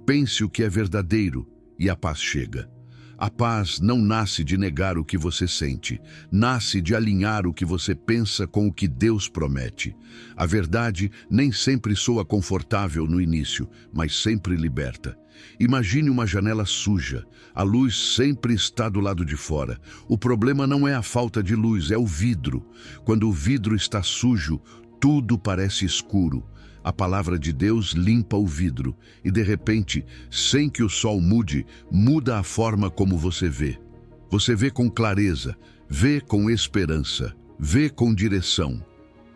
Pense o que é verdadeiro. E a paz chega. A paz não nasce de negar o que você sente, nasce de alinhar o que você pensa com o que Deus promete. A verdade nem sempre soa confortável no início, mas sempre liberta. Imagine uma janela suja. A luz sempre está do lado de fora. O problema não é a falta de luz, é o vidro. Quando o vidro está sujo, tudo parece escuro. A palavra de Deus limpa o vidro e, de repente, sem que o sol mude, muda a forma como você vê. Você vê com clareza, vê com esperança, vê com direção.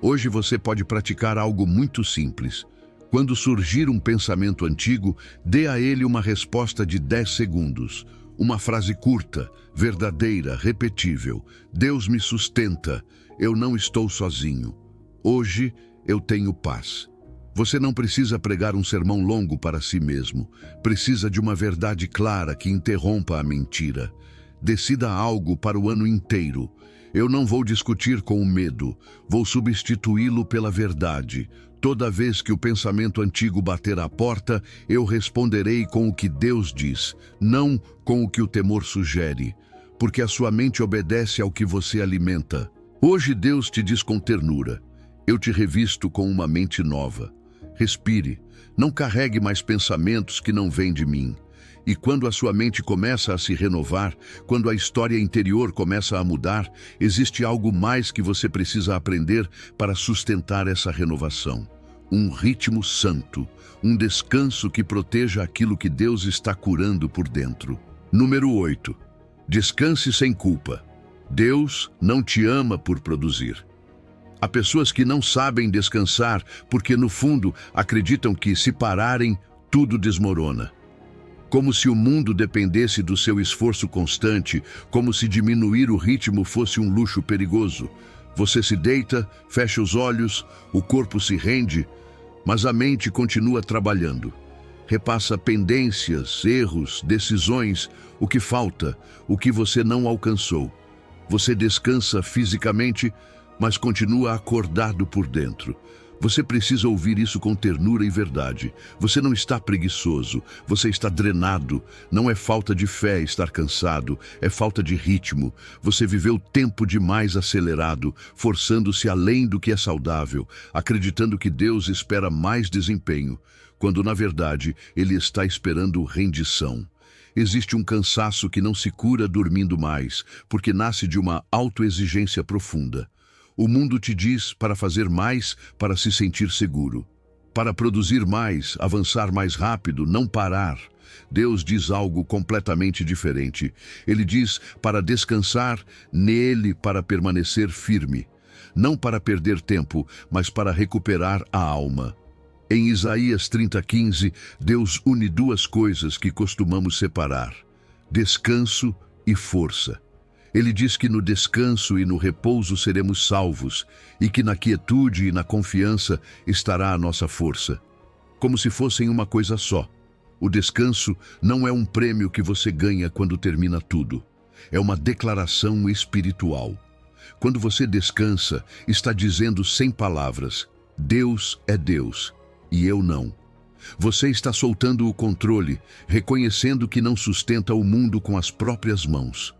Hoje você pode praticar algo muito simples. Quando surgir um pensamento antigo, dê a ele uma resposta de 10 segundos. Uma frase curta, verdadeira, repetível. Deus me sustenta, eu não estou sozinho. Hoje eu tenho paz. Você não precisa pregar um sermão longo para si mesmo. Precisa de uma verdade clara que interrompa a mentira. Decida algo para o ano inteiro. Eu não vou discutir com o medo. Vou substituí-lo pela verdade. Toda vez que o pensamento antigo bater à porta, eu responderei com o que Deus diz, não com o que o temor sugere, porque a sua mente obedece ao que você alimenta. Hoje Deus te diz com ternura, eu te revisto com uma mente nova. Respire, não carregue mais pensamentos que não vêm de mim. E quando a sua mente começa a se renovar, quando a história interior começa a mudar, existe algo mais que você precisa aprender para sustentar essa renovação. Um ritmo santo, um descanso que proteja aquilo que Deus está curando por dentro. Número 8. Descanse sem culpa. Deus não te ama por produzir. Há pessoas que não sabem descansar porque, no fundo, acreditam que, se pararem, tudo desmorona. Como se o mundo dependesse do seu esforço constante, como se diminuir o ritmo fosse um luxo perigoso. Você se deita, fecha os olhos, o corpo se rende, mas a mente continua trabalhando. Repassa pendências, erros, decisões, o que falta, o que você não alcançou. Você descansa fisicamente, mas continua acordado por dentro. Você precisa ouvir isso com ternura e verdade. Você não está preguiçoso, você está drenado. Não é falta de fé estar cansado, é falta de ritmo. Você viveu tempo demais acelerado, forçando-se além do que é saudável, acreditando que Deus espera mais desempenho, quando na verdade Ele está esperando rendição. Existe um cansaço que não se cura dormindo mais, porque nasce de uma autoexigência profunda. O mundo te diz para fazer mais, para se sentir seguro. Para produzir mais, avançar mais rápido, não parar. Deus diz algo completamente diferente. Ele diz para descansar nele, para permanecer firme. não para perder tempo, mas para recuperar a alma. Em Isaías 30:15, Deus une duas coisas que costumamos separar: descanso e força. Ele diz que no descanso e no repouso seremos salvos, e que na quietude e na confiança estará a nossa força. Como se fossem uma coisa só. O descanso não é um prêmio que você ganha quando termina tudo. É uma declaração espiritual. Quando você descansa, está dizendo sem palavras: Deus é Deus, e eu não. Você está soltando o controle, reconhecendo que não sustenta o mundo com as próprias mãos.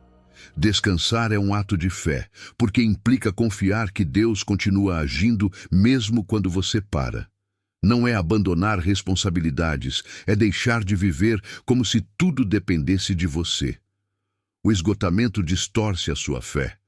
Descansar é um ato de fé, porque implica confiar que Deus continua agindo mesmo quando você para. Não é abandonar responsabilidades, é deixar de viver como se tudo dependesse de você. O esgotamento distorce a sua fé.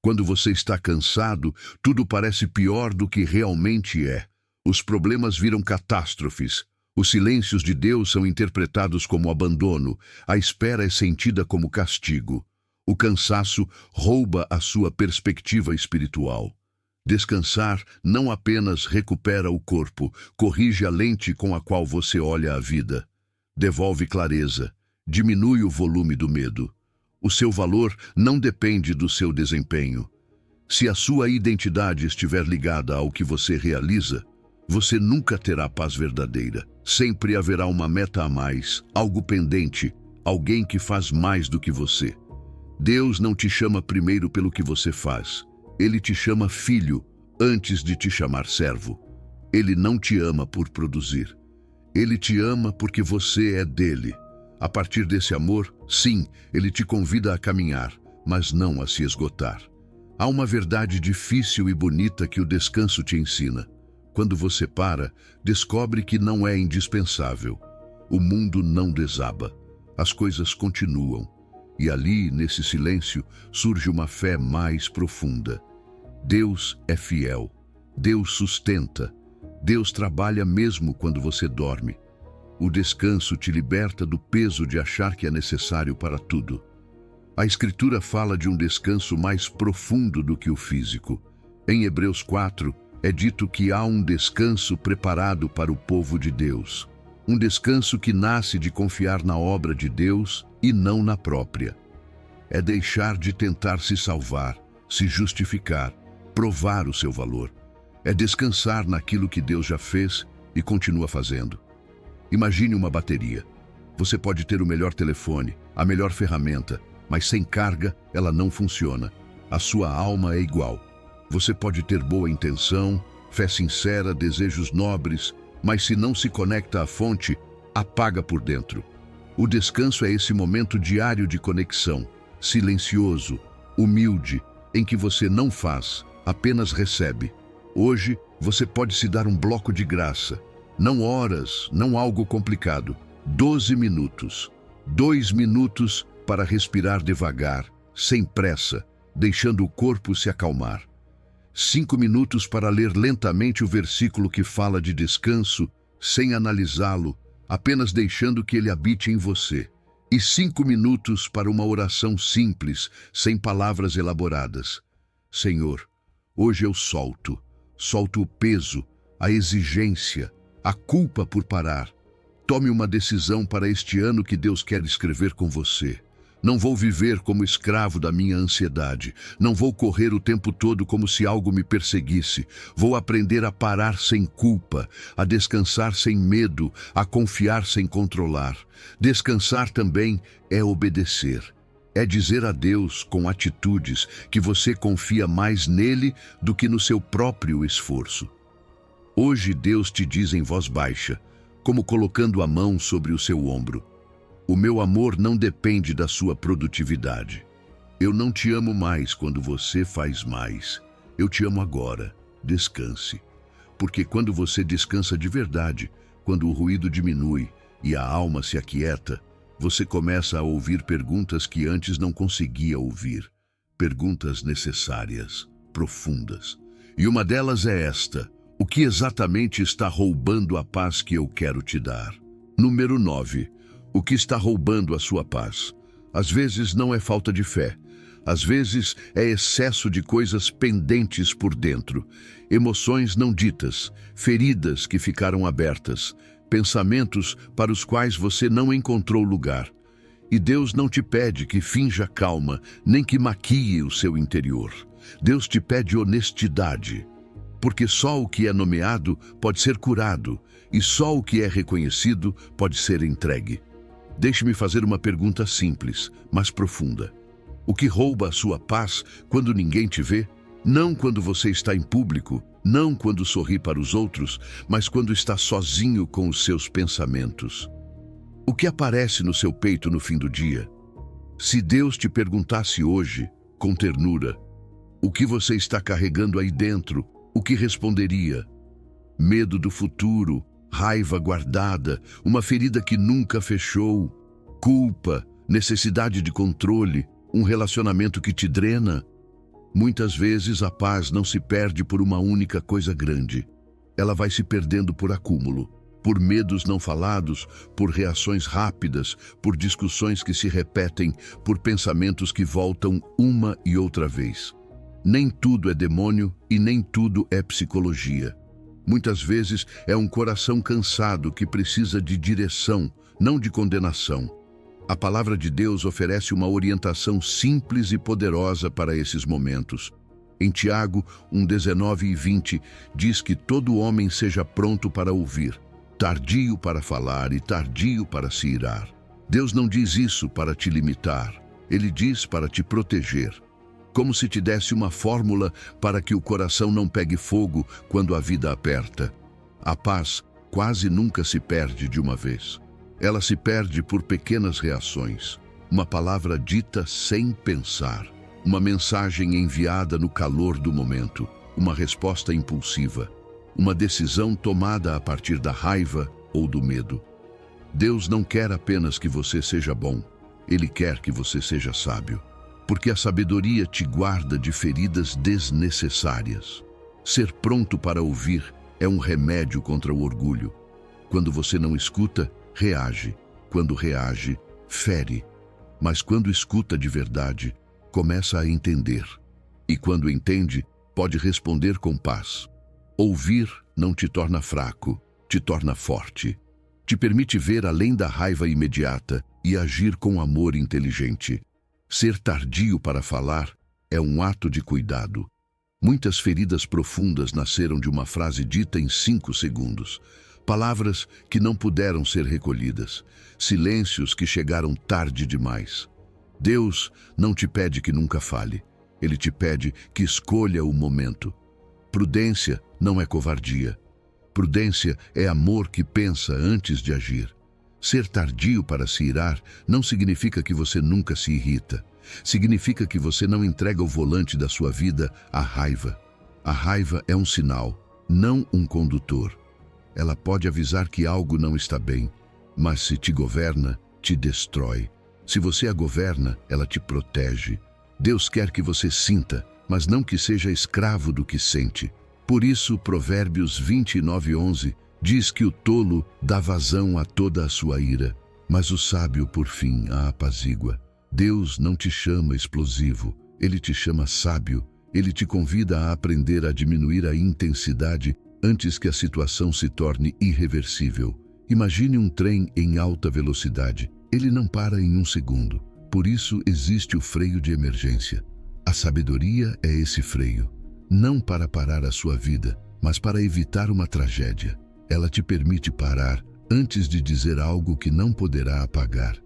Quando você está cansado, tudo parece pior do que realmente é. Os problemas viram catástrofes. Os silêncios de Deus são interpretados como abandono. A espera é sentida como castigo. O cansaço rouba a sua perspectiva espiritual. Descansar não apenas recupera o corpo, corrige a lente com a qual você olha a vida. Devolve clareza, diminui o volume do medo. O seu valor não depende do seu desempenho. Se a sua identidade estiver ligada ao que você realiza, você nunca terá paz verdadeira. Sempre haverá uma meta a mais, algo pendente, alguém que faz mais do que você. Deus não te chama primeiro pelo que você faz. Ele te chama filho antes de te chamar servo. Ele não te ama por produzir. Ele te ama porque você é dele. A partir desse amor, sim, ele te convida a caminhar, mas não a se esgotar. Há uma verdade difícil e bonita que o descanso te ensina. Quando você para, descobre que não é indispensável. O mundo não desaba. As coisas continuam. E ali, nesse silêncio, surge uma fé mais profunda. Deus é fiel. Deus sustenta. Deus trabalha mesmo quando você dorme. O descanso te liberta do peso de achar que é necessário para tudo. A Escritura fala de um descanso mais profundo do que o físico. Em Hebreus 4, é dito que há um descanso preparado para o povo de Deus. Um descanso que nasce de confiar na obra de Deus e não na própria. É deixar de tentar se salvar, se justificar, provar o seu valor. É descansar naquilo que Deus já fez e continua fazendo. Imagine uma bateria. Você pode ter o melhor telefone, a melhor ferramenta, mas sem carga ela não funciona. A sua alma é igual. Você pode ter boa intenção, fé sincera, desejos nobres, mas se não se conecta à fonte, apaga por dentro. O descanso é esse momento diário de conexão, silencioso, humilde, em que você não faz, apenas recebe. Hoje, você pode se dar um bloco de graça. Não horas, não algo complicado. 12 minutos. 2 minutos para respirar devagar, sem pressa, deixando o corpo se acalmar. 5 minutos para ler lentamente o versículo que fala de descanso, sem analisá-lo, apenas deixando que ele habite em você. E 5 minutos para uma oração simples, sem palavras elaboradas. Senhor, hoje eu solto o peso, a exigência, a culpa por parar. Tome uma decisão para este ano que Deus quer escrever com você. Não vou viver como escravo da minha ansiedade. Não vou correr o tempo todo como se algo me perseguisse. Vou aprender a parar sem culpa, a descansar sem medo, a confiar sem controlar. Descansar também é obedecer. É dizer a Deus com atitudes que você confia mais nele do que no seu próprio esforço. Hoje Deus te diz em voz baixa, como colocando a mão sobre o seu ombro: o meu amor não depende da sua produtividade. Eu não te amo mais quando você faz mais. Eu te amo agora. Descanse. Porque quando você descansa de verdade, quando o ruído diminui e a alma se aquieta, você começa a ouvir perguntas que antes não conseguia ouvir. Perguntas necessárias, profundas. E uma delas é esta: o que exatamente está roubando a paz que eu quero te dar? Número 9. O que está roubando a sua paz? Às vezes não é falta de fé. Às vezes é excesso de coisas pendentes por dentro, emoções não ditas, feridas que ficaram abertas, pensamentos para os quais você não encontrou lugar. E Deus não te pede que finja calma, nem que maquie o seu interior. Deus te pede honestidade, porque só o que é nomeado pode ser curado, e só o que é reconhecido pode ser entregue. Deixe-me fazer uma pergunta simples, mas profunda. O que rouba a sua paz quando ninguém te vê? Não quando você está em público, não quando sorri para os outros, mas quando está sozinho com os seus pensamentos. O que aparece no seu peito no fim do dia? Se Deus te perguntasse hoje, com ternura, o que você está carregando aí dentro, o que responderia? Medo do futuro, raiva guardada, uma ferida que nunca fechou, culpa, necessidade de controle, um relacionamento que te drena? Muitas vezes a paz não se perde por uma única coisa grande. Ela vai se perdendo por acúmulo, por medos não falados, por reações rápidas, por discussões que se repetem, por pensamentos que voltam uma e outra vez. Nem tudo é demônio e nem tudo é psicologia. Muitas vezes é um coração cansado que precisa de direção, não de condenação. A palavra de Deus oferece uma orientação simples e poderosa para esses momentos. Em Tiago 1:19-20 diz que todo homem seja pronto para ouvir, tardio para falar e tardio para se irar. Deus não diz isso para te limitar, Ele diz para te proteger. Como se te desse uma fórmula para que o coração não pegue fogo quando a vida aperta. A paz quase nunca se perde de uma vez. Ela se perde por pequenas reações. Uma palavra dita sem pensar. Uma mensagem enviada no calor do momento. Uma resposta impulsiva. Uma decisão tomada a partir da raiva ou do medo. Deus não quer apenas que você seja bom. Ele quer que você seja sábio. Porque a sabedoria te guarda de feridas desnecessárias. Ser pronto para ouvir é um remédio contra o orgulho. Quando você não escuta, reage. Quando reage, fere. Mas quando escuta de verdade, começa a entender. E quando entende, pode responder com paz. Ouvir não te torna fraco, te torna forte. Te permite ver além da raiva imediata e agir com amor inteligente. Ser tardio para falar é um ato de cuidado. Muitas feridas profundas nasceram de uma frase dita em 5 segundos. Palavras que não puderam ser recolhidas. Silêncios que chegaram tarde demais. Deus não te pede que nunca fale. Ele te pede que escolha o momento. Prudência não é covardia. Prudência é amor que pensa antes de agir. Ser tardio para se irar não significa que você nunca se irrita. Significa que você não entrega o volante da sua vida à raiva. A raiva é um sinal, não um condutor. Ela pode avisar que algo não está bem, mas se te governa, te destrói. Se você a governa, ela te protege. Deus quer que você sinta, mas não que seja escravo do que sente. Por isso, Provérbios 29:11 diz que o tolo dá vazão a toda a sua ira, mas o sábio, por fim, a apazigua. Deus não te chama explosivo, Ele te chama sábio. Ele te convida a aprender a diminuir a intensidade antes que a situação se torne irreversível. Imagine um trem em alta velocidade. Ele não para em um segundo. Por isso existe o freio de emergência. A sabedoria é esse freio. Não para parar a sua vida, mas para evitar uma tragédia. Ela te permite parar antes de dizer algo que não poderá apagar,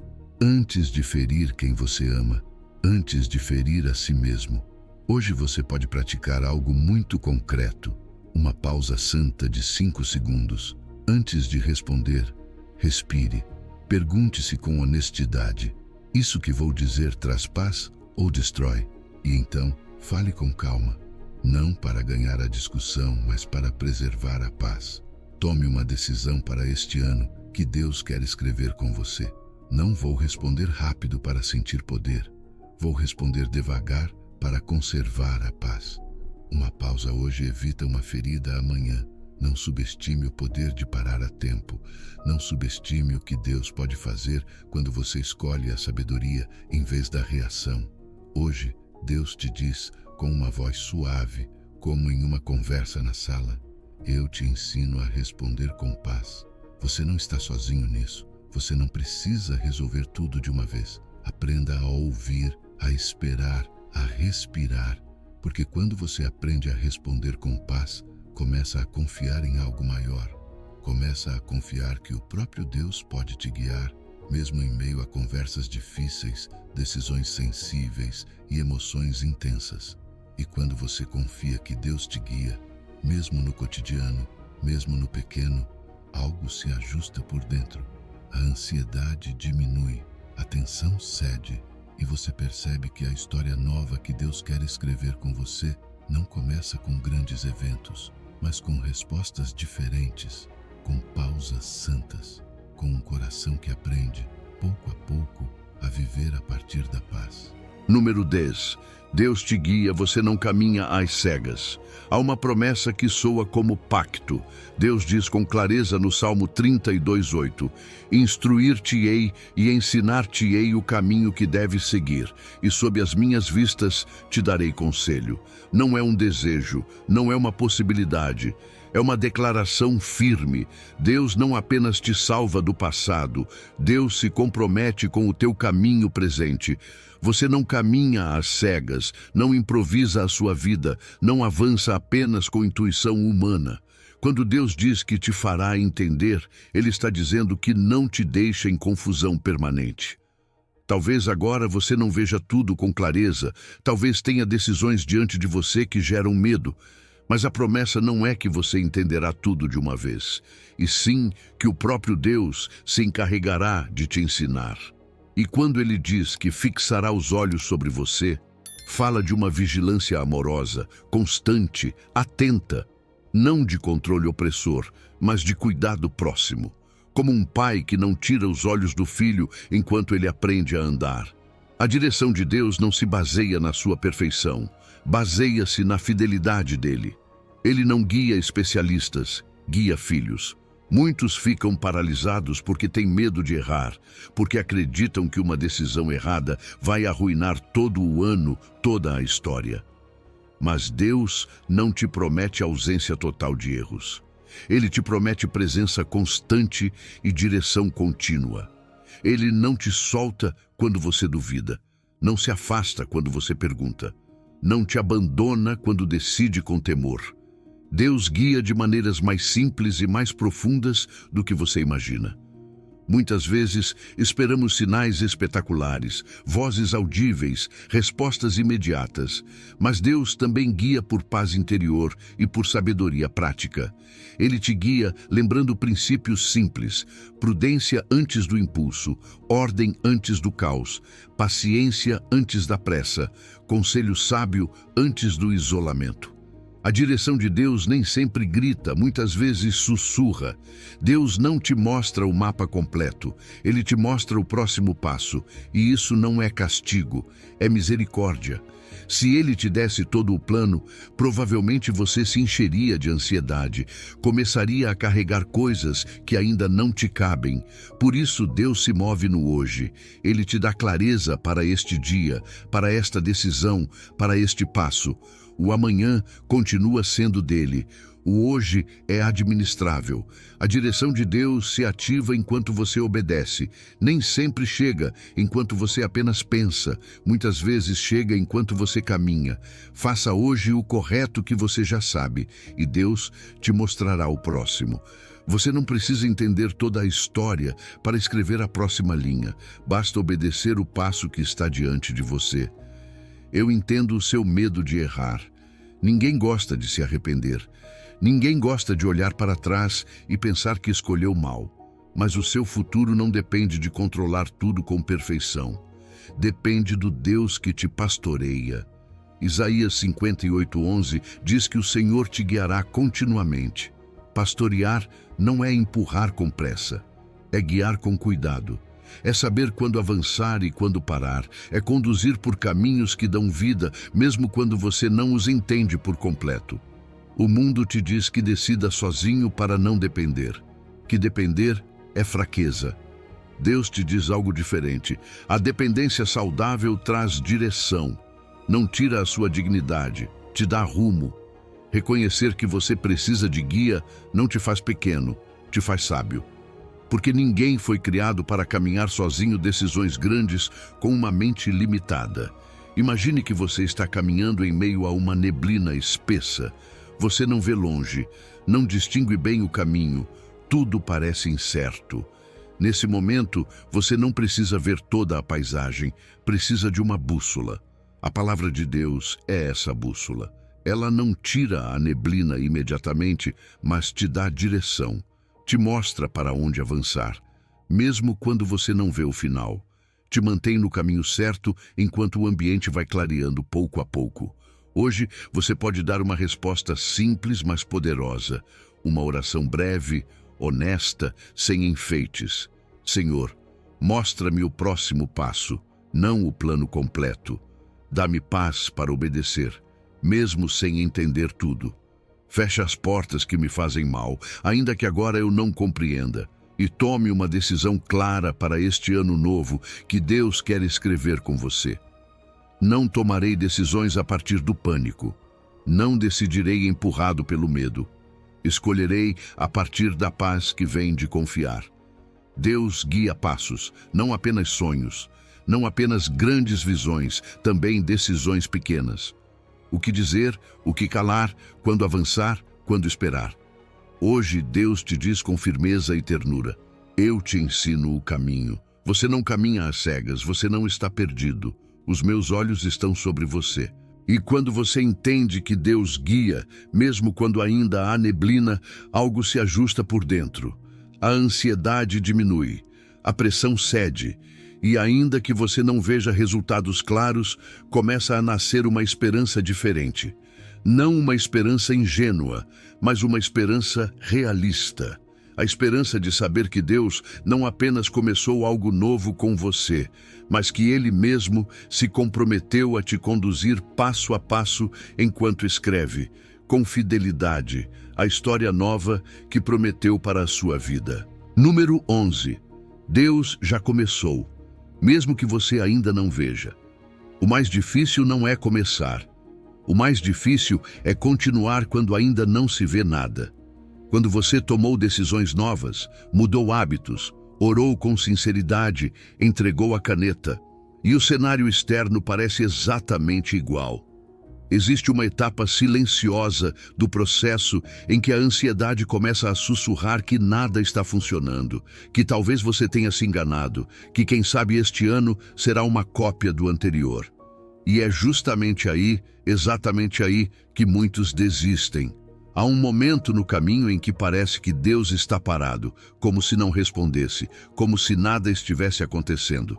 antes de ferir quem você ama, antes de ferir a si mesmo. Hoje você pode praticar algo muito concreto, uma pausa santa de 5 segundos. Antes de responder, respire. Pergunte-se com honestidade: isso que vou dizer traz paz ou destrói? E então, fale com calma. Não para ganhar a discussão, mas para preservar a paz. Tome uma decisão para este ano que Deus quer escrever com você. Não vou responder rápido para sentir poder. Vou responder devagar para conservar a paz. Uma pausa hoje evita uma ferida amanhã. Não subestime o poder de parar a tempo. Não subestime o que Deus pode fazer quando você escolhe a sabedoria em vez da reação. Hoje, Deus te diz com uma voz suave, como em uma conversa na sala: eu te ensino a responder com paz. Você não está sozinho nisso. Você não precisa resolver tudo de uma vez. Aprenda a ouvir, a esperar, a respirar, porque quando você aprende a responder com paz, começa a confiar em algo maior. Começa a confiar que o próprio Deus pode te guiar, mesmo em meio a conversas difíceis, decisões sensíveis e emoções intensas. E quando você confia que Deus te guia, mesmo no cotidiano, mesmo no pequeno, algo se ajusta por dentro. A ansiedade diminui, a tensão cede, e você percebe que a história nova que Deus quer escrever com você não começa com grandes eventos, mas com respostas diferentes, com pausas santas, com um coração que aprende, pouco a pouco, a viver a partir da paz. Número 10. Deus te guia, você não caminha às cegas. Há uma promessa que soa como pacto. Deus diz com clareza no Salmo 32:8: instruir-te-ei e ensinar-te-ei o caminho que deves seguir, e sob as minhas vistas te darei conselho. Não é um desejo, não é uma possibilidade. É uma declaração firme. Deus não apenas te salva do passado, Deus se compromete com o teu caminho presente. Você não caminha às cegas, não improvisa a sua vida, não avança apenas com intuição humana. Quando Deus diz que te fará entender, Ele está dizendo que não te deixa em confusão permanente. Talvez agora você não veja tudo com clareza, talvez tenha decisões diante de você que geram medo, mas a promessa não é que você entenderá tudo de uma vez, e sim que o próprio Deus se encarregará de te ensinar. E quando Ele diz que fixará os olhos sobre você, fala de uma vigilância amorosa, constante, atenta, não de controle opressor, mas de cuidado próximo, como um pai que não tira os olhos do filho enquanto ele aprende a andar. A direção de Deus não se baseia na sua perfeição, baseia-se na fidelidade dele. Ele não guia especialistas, guia filhos. Muitos ficam paralisados porque têm medo de errar, porque acreditam que uma decisão errada vai arruinar todo o ano, toda a história. Mas Deus não te promete ausência total de erros. Ele te promete presença constante e direção contínua. Ele não te solta quando você duvida, não se afasta quando você pergunta, não te abandona quando decide com temor. Deus guia de maneiras mais simples e mais profundas do que você imagina. Muitas vezes esperamos sinais espetaculares, vozes audíveis, respostas imediatas, mas Deus também guia por paz interior e por sabedoria prática. Ele te guia lembrando princípios simples: prudência antes do impulso, ordem antes do caos, paciência antes da pressa, conselho sábio antes do isolamento. A direção de Deus nem sempre grita, muitas vezes sussurra. Deus não te mostra o mapa completo, Ele te mostra o próximo passo, e isso não é castigo, é misericórdia. Se Ele te desse todo o plano, provavelmente você se encheria de ansiedade, começaria a carregar coisas que ainda não te cabem. Por isso Deus se move no hoje. Ele te dá clareza para este dia, para esta decisão, para este passo. O amanhã continua sendo dele. O hoje é administrável. A direção de Deus se ativa enquanto você obedece. Nem sempre chega enquanto você apenas pensa. Muitas vezes chega enquanto você caminha. Faça hoje o correto que você já sabe, e Deus te mostrará o próximo. Você não precisa entender toda a história para escrever a próxima linha. Basta obedecer o passo que está diante de você. Eu entendo o seu medo de errar. Ninguém gosta de se arrepender. Ninguém gosta de olhar para trás e pensar que escolheu mal. Mas o seu futuro não depende de controlar tudo com perfeição. Depende do Deus que te pastoreia. Isaías 58:11 diz que o Senhor te guiará continuamente. Pastorear não é empurrar com pressa, é guiar com cuidado. É saber quando avançar e quando parar. É conduzir por caminhos que dão vida, mesmo quando você não os entende por completo. O mundo te diz que decida sozinho para não depender. Que depender é fraqueza. Deus te diz algo diferente. A dependência saudável traz direção. não tira a sua dignidade, te dá rumo. Reconhecer que você precisa de guia não te faz pequeno, te faz sábio. Porque ninguém foi criado para caminhar sozinho decisões grandes com uma mente limitada. Imagine que você está caminhando em meio a uma neblina espessa. Você não vê longe, não distingue bem o caminho, tudo parece incerto. Nesse momento, você não precisa ver toda a paisagem, precisa de uma bússola. A palavra de Deus é essa bússola. Ela não tira a neblina imediatamente, mas te dá direção. Te mostra para onde avançar, mesmo quando você não vê o final. Te mantém no caminho certo enquanto o ambiente vai clareando pouco a pouco. Hoje, você pode dar uma resposta simples, mas poderosa. Uma oração breve, honesta, sem enfeites. Senhor, mostra-me o próximo passo, não o plano completo. Dá-me paz para obedecer, mesmo sem entender tudo. Feche as portas que me fazem mal, ainda que agora eu não compreenda. E tome uma decisão clara para este ano novo que Deus quer escrever com você. Não tomarei decisões a partir do pânico. Não decidirei empurrado pelo medo. Escolherei a partir da paz que vem de confiar. Deus guia passos, não apenas sonhos, não apenas grandes visões, também decisões pequenas. O que dizer, o que calar, quando avançar, quando esperar. Hoje Deus te diz com firmeza e ternura: eu te ensino o caminho. Você não caminha às cegas, você não está perdido. Os meus olhos estão sobre você. E quando você entende que Deus guia, mesmo quando ainda há neblina, algo se ajusta por dentro. A ansiedade diminui, a pressão cede. E ainda que você não veja resultados claros, começa a nascer uma esperança diferente. Não uma esperança ingênua, mas uma esperança realista. A esperança de saber que Deus não apenas começou algo novo com você, mas que Ele mesmo se comprometeu a te conduzir passo a passo enquanto escreve, com fidelidade, a história nova que prometeu para a sua vida. Número 11. Deus já começou, mesmo que você ainda não veja. O mais difícil não é começar. O mais difícil é continuar quando ainda não se vê nada. Quando você tomou decisões novas, mudou hábitos, orou com sinceridade, entregou a caneta, e o cenário externo parece exatamente igual. Existe uma etapa silenciosa do processo em que a ansiedade começa a sussurrar que nada está funcionando, que talvez você tenha se enganado, que quem sabe este ano será uma cópia do anterior. E é justamente aí, exatamente aí, que muitos desistem. Há um momento no caminho em que parece que Deus está parado, como se não respondesse, como se nada estivesse acontecendo.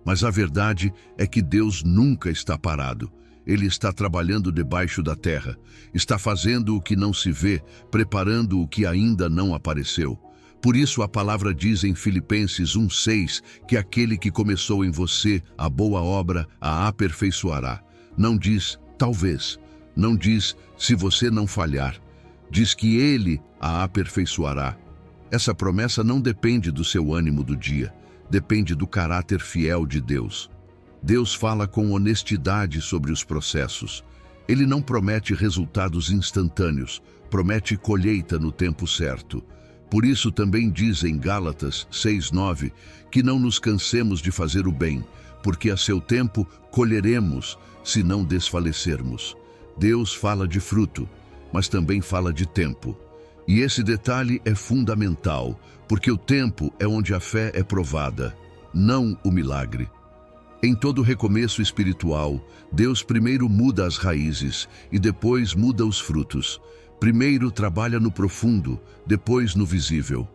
Mas a verdade é que Deus nunca está parado. Ele está trabalhando debaixo da terra, está fazendo o que não se vê, preparando o que ainda não apareceu. Por isso a palavra diz em Filipenses 1:6 que aquele que começou em você a boa obra a aperfeiçoará. Não diz talvez, não diz se você não falhar. Diz que Ele a aperfeiçoará. Essa promessa não depende do seu ânimo do dia, depende do caráter fiel de Deus. Deus fala com honestidade sobre os processos. Ele não promete resultados instantâneos, promete colheita no tempo certo. Por isso também diz em Gálatas 6:9 que não nos cansemos de fazer o bem, porque a seu tempo colheremos, se não desfalecermos. Deus fala de fruto, mas também fala de tempo. E esse detalhe é fundamental, porque o tempo é onde a fé é provada, não o milagre. Em todo recomeço espiritual, Deus primeiro muda as raízes e depois muda os frutos. Primeiro trabalha no profundo, depois no visível.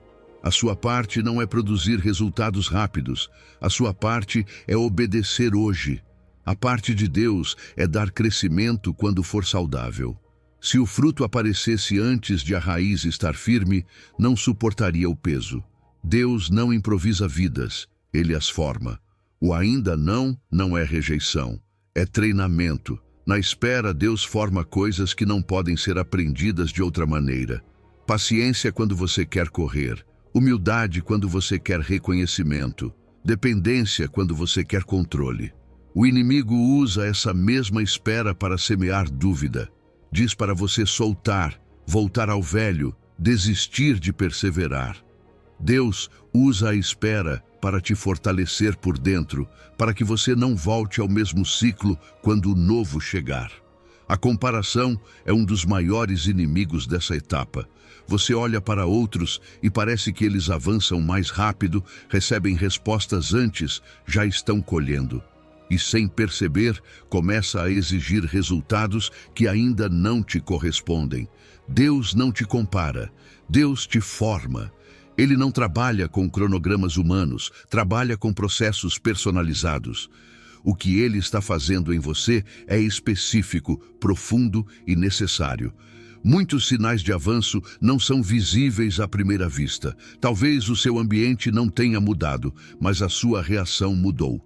A sua parte não é produzir resultados rápidos. A sua parte é obedecer hoje. A parte de Deus é dar crescimento quando for saudável. Se o fruto aparecesse antes de a raiz estar firme, não suportaria o peso. Deus não improvisa vidas, Ele as forma. O ainda não é rejeição, é treinamento. Na espera, Deus forma coisas que não podem ser aprendidas de outra maneira. Paciência quando você quer correr, humildade quando você quer reconhecimento, dependência quando você quer controle. O inimigo usa essa mesma espera para semear dúvida. Diz para você soltar, voltar ao velho, desistir de perseverar. Deus usa a espera para te fortalecer por dentro, para que você não volte ao mesmo ciclo quando o novo chegar. A comparação é um dos maiores inimigos dessa etapa. Você olha para outros e parece que eles avançam mais rápido, recebem respostas antes, já estão colhendo. E sem perceber, começa a exigir resultados que ainda não te correspondem. Deus não te compara, Deus te forma. Ele não trabalha com cronogramas humanos, trabalha com processos personalizados. O que ele está fazendo em você é específico, profundo e necessário. Muitos sinais de avanço não são visíveis à primeira vista. Talvez o seu ambiente não tenha mudado, mas a sua reação mudou.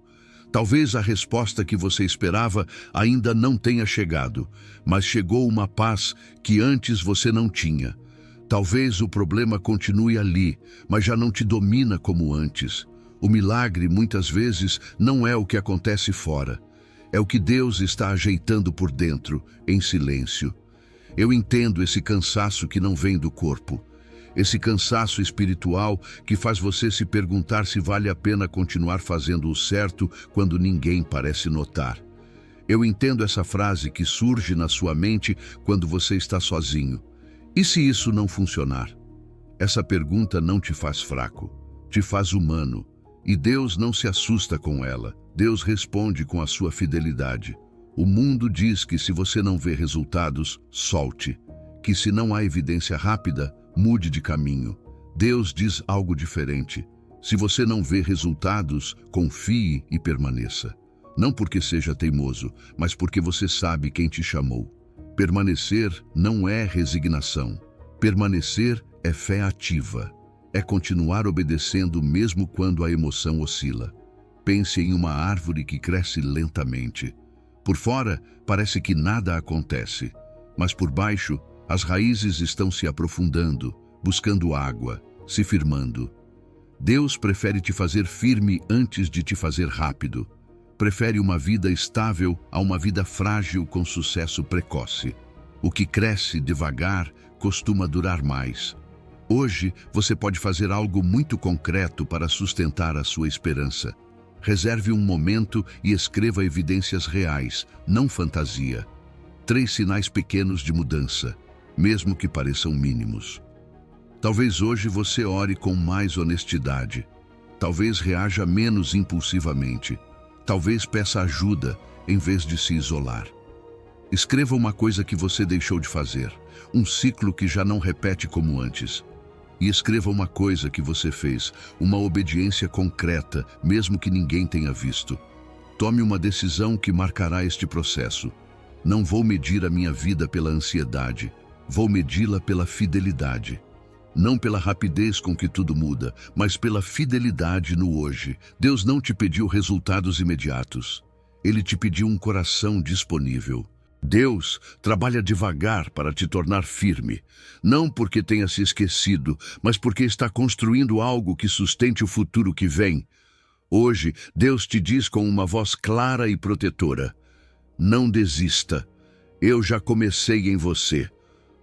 Talvez a resposta que você esperava ainda não tenha chegado, mas chegou uma paz que antes você não tinha. Talvez o problema continue ali, mas já não te domina como antes. O milagre, muitas vezes, não é o que acontece fora. É o que Deus está ajeitando por dentro, em silêncio. Eu entendo esse cansaço que não vem do corpo. Esse cansaço espiritual que faz você se perguntar se vale a pena continuar fazendo o certo quando ninguém parece notar. Eu entendo essa frase que surge na sua mente quando você está sozinho. E se isso não funcionar? Essa pergunta não te faz fraco, te faz humano. E Deus não se assusta com ela. Deus responde com a sua fidelidade. O mundo diz que se você não vê resultados, solte. Que se não há evidência rápida, mude de caminho. Deus diz algo diferente. Se você não vê resultados, confie e permaneça. Não porque seja teimoso, mas porque você sabe quem te chamou. Permanecer não é resignação. Permanecer é fé ativa. É continuar obedecendo mesmo quando a emoção oscila. Pense em uma árvore que cresce lentamente. Por fora, parece que nada acontece, mas por baixo, as raízes estão se aprofundando, buscando água, se firmando. Deus prefere te fazer firme antes de te fazer rápido. Prefere uma vida estável a uma vida frágil com sucesso precoce. O que cresce devagar costuma durar mais. Hoje, você pode fazer algo muito concreto para sustentar a sua esperança. Reserve um momento e escreva evidências reais, não fantasia. 3 sinais pequenos de mudança, mesmo que pareçam mínimos. Talvez hoje você ore com mais honestidade. Talvez reaja menos impulsivamente. Talvez peça ajuda em vez de se isolar. Escreva uma coisa que você deixou de fazer, um ciclo que já não repete como antes. E escreva uma coisa que você fez, uma obediência concreta, mesmo que ninguém tenha visto. Tome uma decisão que marcará este processo. Não vou medir a minha vida pela ansiedade, vou medi-la pela fidelidade. Não pela rapidez com que tudo muda, mas pela fidelidade no hoje. Deus não te pediu resultados imediatos. Ele te pediu um coração disponível. Deus trabalha devagar para te tornar firme, não porque tenha se esquecido, mas porque está construindo algo que sustente o futuro que vem. Hoje, Deus te diz com uma voz clara e protetora: não desista, eu já comecei em você.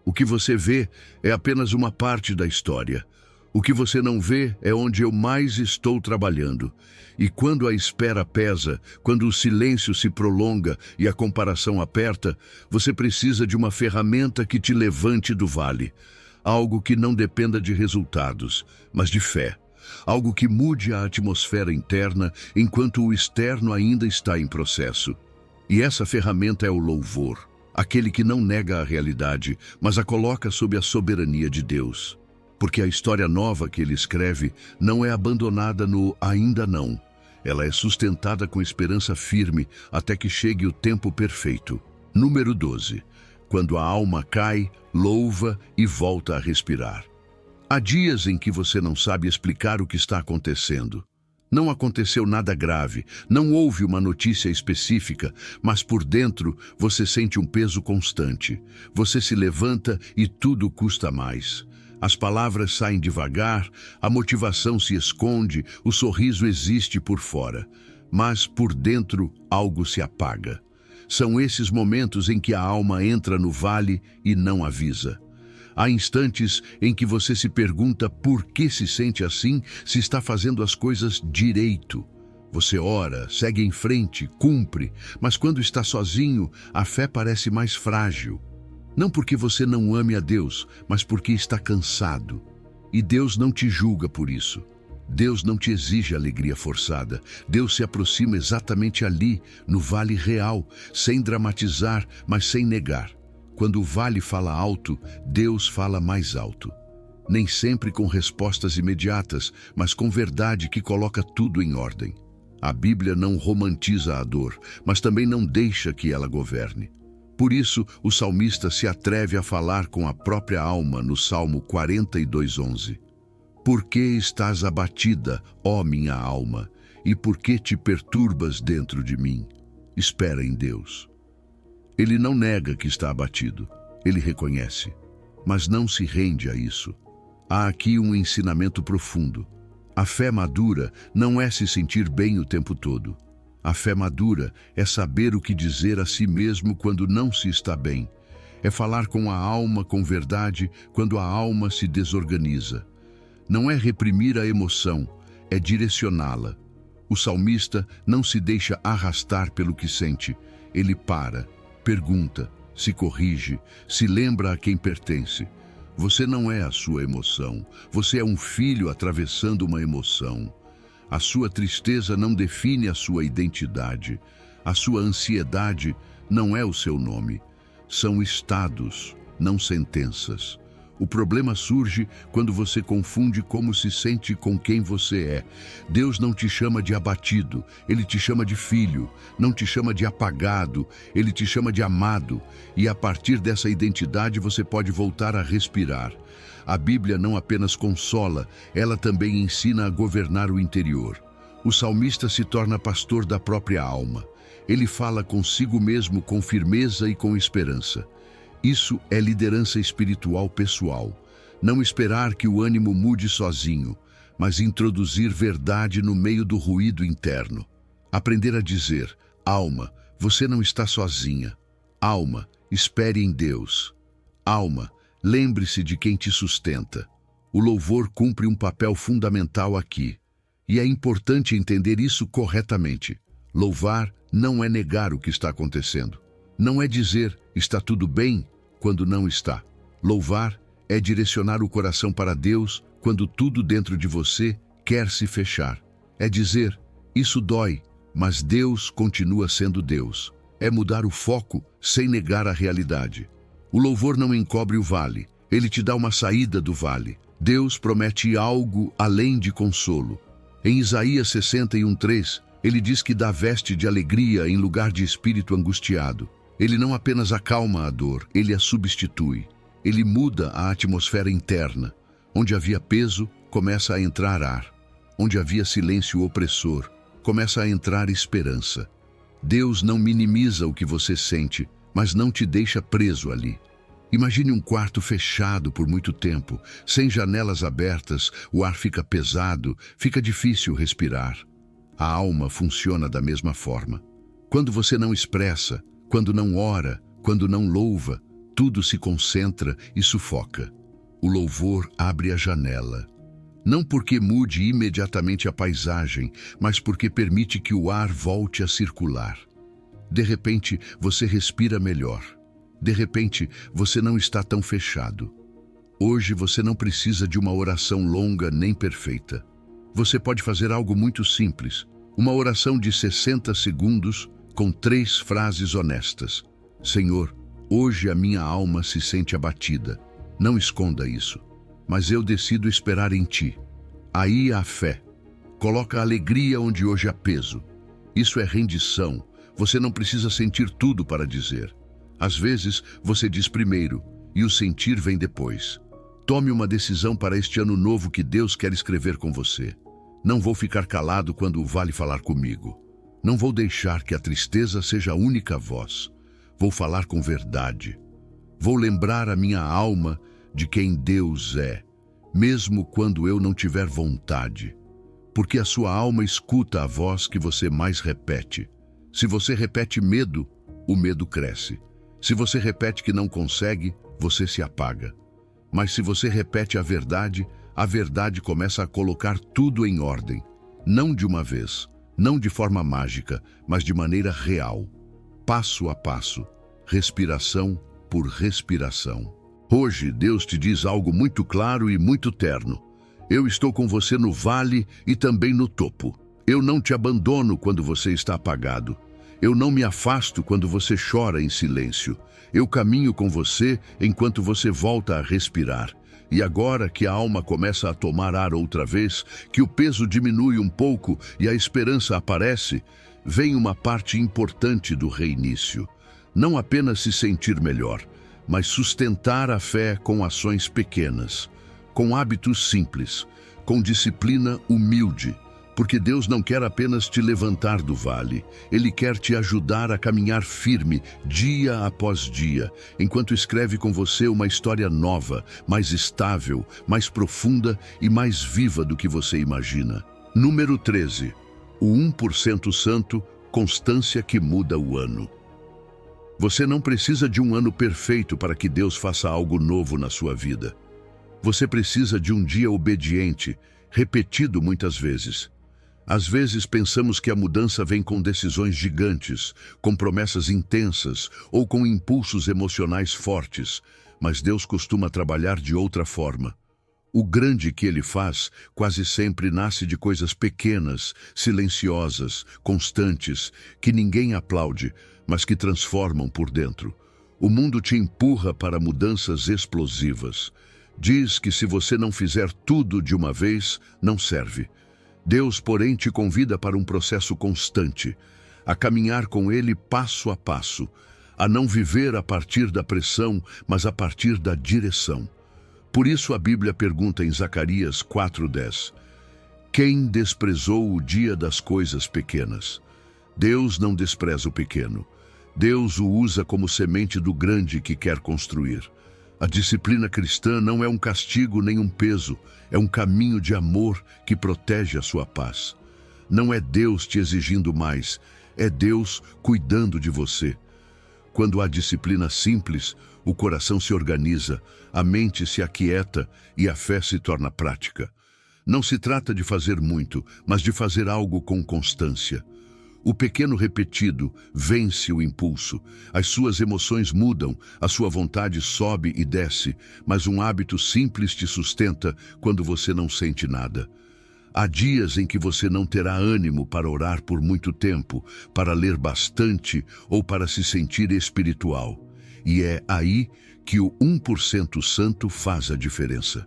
O que você vê é apenas uma parte da história. O que você não vê é onde eu mais estou trabalhando. E quando a espera pesa, quando o silêncio se prolonga e a comparação aperta, você precisa de uma ferramenta que te levante do vale. Algo que não dependa de resultados, mas de fé. Algo que mude a atmosfera interna enquanto o externo ainda está em processo. E essa ferramenta é o louvor, aquele que não nega a realidade, mas a coloca sob a soberania de Deus. Porque a história nova que ele escreve não é abandonada no ainda não. Ela é sustentada com esperança firme até que chegue o tempo perfeito. Número 12. Quando a alma cai, louva e volta a respirar. Há dias em que você não sabe explicar o que está acontecendo. Não aconteceu nada grave, não houve uma notícia específica, mas por dentro você sente um peso constante. Você se levanta e tudo custa mais. As palavras saem devagar, a motivação se esconde, o sorriso existe por fora. mas por dentro algo se apaga. São esses momentos em que a alma entra no vale e não avisa. Há instantes em que você se pergunta por que se sente assim, se está fazendo as coisas direito. Você ora, segue em frente, cumpre, mas quando está sozinho, a fé parece mais frágil. Não porque você não ame a Deus, mas porque está cansado. E Deus não te julga por isso. Deus não te exige alegria forçada. Deus se aproxima exatamente ali, no vale real, sem dramatizar, mas sem negar. Quando o vale fala alto, Deus fala mais alto. Nem sempre com respostas imediatas, mas com verdade que coloca tudo em ordem. A Bíblia não romantiza a dor, mas também não deixa que ela governe. Por isso, o salmista se atreve a falar com a própria alma no Salmo 42:11. Por que estás abatida, ó minha alma, e por que te perturbas dentro de mim? Espera em Deus. Ele não nega que está abatido, ele reconhece, mas não se rende a isso. Há aqui um ensinamento profundo. A fé madura não é se sentir bem o tempo todo. A fé madura é saber o que dizer a si mesmo quando não se está bem. É falar com a alma com verdade quando a alma se desorganiza. Não é reprimir a emoção, é direcioná-la. O salmista não se deixa arrastar pelo que sente. Ele para, pergunta, se corrige, se lembra a quem pertence. Você não é a sua emoção, você é um filho atravessando uma emoção. A sua tristeza não define a sua identidade. A sua ansiedade não é o seu nome. São estados, não sentenças. O problema surge quando você confunde como se sente com quem você é. Deus não te chama de abatido, Ele te chama de filho. Não te chama de apagado, Ele te chama de amado. E a partir dessa identidade você pode voltar a respirar. A Bíblia não apenas consola, ela também ensina a governar o interior. O salmista se torna pastor da própria alma. Ele fala consigo mesmo com firmeza e com esperança. Isso é liderança espiritual pessoal. Não esperar que o ânimo mude sozinho, mas introduzir verdade no meio do ruído interno. Aprender a dizer, alma, você não está sozinha. Alma, espere em Deus. Alma, lembre-se de quem te sustenta. O louvor cumpre um papel fundamental aqui. E é importante entender isso corretamente. Louvar não é negar o que está acontecendo. Não é dizer, está tudo bem, quando não está. Louvar é direcionar o coração para Deus quando tudo dentro de você quer se fechar. É dizer, isso dói, mas Deus continua sendo Deus. É mudar o foco sem negar a realidade. O louvor não encobre o vale, ele te dá uma saída do vale. Deus promete algo além de consolo. Em Isaías 61:3, ele diz que dá veste de alegria em lugar de espírito angustiado. Ele não apenas acalma a dor, ele a substitui. Ele muda a atmosfera interna. Onde havia peso, começa a entrar ar. Onde havia silêncio opressor, começa a entrar esperança. Deus não minimiza o que você sente, mas não te deixa preso ali. Imagine um quarto fechado por muito tempo, sem janelas abertas, o ar fica pesado, fica difícil respirar. A alma funciona da mesma forma. Quando você não expressa, quando não ora, quando não louva, tudo se concentra e sufoca. O louvor abre a janela. Não porque mude imediatamente a paisagem, mas porque permite que o ar volte a circular. De repente, você respira melhor. De repente, você não está tão fechado. Hoje você não precisa de uma oração longa nem perfeita. Você pode fazer algo muito simples. Uma oração de 60 segundos com 3 frases honestas. Senhor, hoje a minha alma se sente abatida. Não esconda isso. Mas eu decido esperar em Ti. Aí há fé. Coloca a alegria onde hoje há peso. Isso é rendição. Você não precisa sentir tudo para dizer. Às vezes, você diz primeiro, e o sentir vem depois. Tome uma decisão para este ano novo que Deus quer escrever com você. Não vou ficar calado quando o vale falar comigo. Não vou deixar que a tristeza seja a única voz. Vou falar com verdade. Vou lembrar a minha alma de quem Deus é, mesmo quando eu não tiver vontade. porque a sua alma escuta a voz que você mais repete. Se você repete medo, o medo cresce. Se você repete que não consegue, você se apaga. Mas se você repete a verdade começa a colocar tudo em ordem. Não de uma vez, não de forma mágica, mas de maneira real. Passo a passo, respiração por respiração. Hoje, Deus te diz algo muito claro e muito terno. Eu estou com você no vale e também no topo. Eu não te abandono quando você está apagado. Eu não me afasto quando você chora em silêncio. Eu caminho com você enquanto você volta a respirar. E agora que a alma começa a tomar ar outra vez, que o peso diminui um pouco e a esperança aparece, vem uma parte importante do reinício. Não apenas se sentir melhor, mas sustentar a fé com ações pequenas, com hábitos simples, com disciplina humilde, porque Deus não quer apenas te levantar do vale, Ele quer te ajudar a caminhar firme, dia após dia, enquanto escreve com você uma história nova, mais estável, mais profunda e mais viva do que você imagina. Número 13. O 1% santo, constância que muda o ano. Você não precisa de um ano perfeito para que Deus faça algo novo na sua vida. Você precisa de um dia obediente, repetido muitas vezes. Às vezes pensamos que a mudança vem com decisões gigantes, com promessas intensas ou com impulsos emocionais fortes, mas Deus costuma trabalhar de outra forma. O grande que Ele faz quase sempre nasce de coisas pequenas, silenciosas, constantes, que ninguém aplaude, mas que transformam por dentro. O mundo te empurra para mudanças explosivas. Diz que se você não fizer tudo de uma vez, não serve. Deus, porém, te convida para um processo constante, a caminhar com Ele passo a passo, a não viver a partir da pressão, mas a partir da direção. Por isso a Bíblia pergunta em Zacarias 4:10, quem desprezou o dia das coisas pequenas? Deus não despreza o pequeno. Deus o usa como semente do grande que quer construir. A disciplina cristã não é um castigo nem um peso, é um caminho de amor que protege a sua paz. Não é Deus te exigindo mais, é Deus cuidando de você. Quando há disciplina simples, o coração se organiza, a mente se aquieta e a fé se torna prática. Não se trata de fazer muito, mas de fazer algo com constância. O pequeno repetido vence o impulso, as suas emoções mudam, a sua vontade sobe e desce, mas um hábito simples te sustenta quando você não sente nada. Há dias em que você não terá ânimo para orar por muito tempo, para ler bastante ou para se sentir espiritual. E é aí que o 1% santo faz a diferença.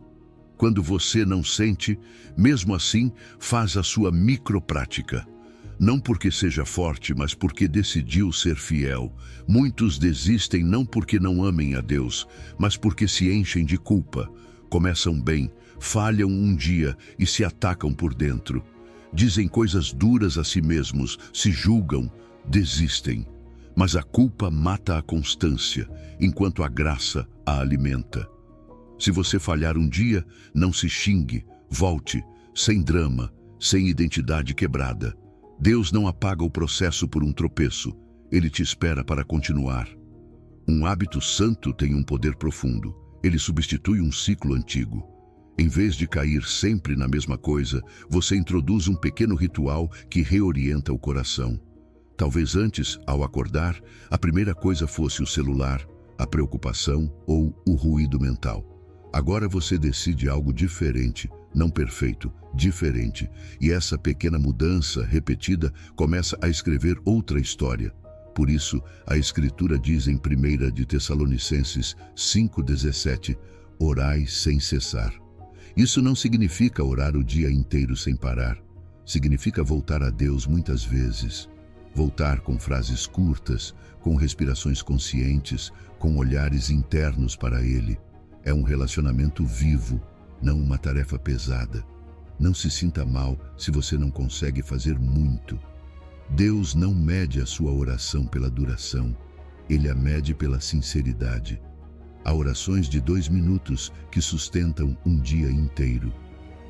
Quando você não sente, mesmo assim, faz a sua microprática. Não porque seja forte, mas porque decidiu ser fiel. Muitos desistem não porque não amem a Deus, mas porque se enchem de culpa. Começam bem, falham um dia e se atacam por dentro. Dizem coisas duras a si mesmos, se julgam, desistem. Mas a culpa mata a constância, enquanto a graça a alimenta. Se você falhar um dia, não se xingue, volte, sem drama, sem identidade quebrada. Deus não apaga o processo por um tropeço, Ele te espera para continuar. Um hábito santo tem um poder profundo, ele substitui um ciclo antigo. Em vez de cair sempre na mesma coisa, você introduz um pequeno ritual que reorienta o coração. Talvez antes, ao acordar, a primeira coisa fosse o celular, a preocupação ou o ruído mental. Agora você decide algo diferente, não perfeito, diferente, e essa pequena mudança repetida começa a escrever outra história. Por isso, a Escritura diz em 1 de Tessalonicenses 5:17, orai sem cessar. Isso não significa orar o dia inteiro sem parar. Significa voltar a Deus muitas vezes. Voltar com frases curtas, com respirações conscientes, com olhares internos para Ele. É um relacionamento vivo, não uma tarefa pesada. Não se sinta mal se você não consegue fazer muito. Deus não mede a sua oração pela duração, Ele a mede pela sinceridade. Há orações de 2 minutos que sustentam um dia inteiro.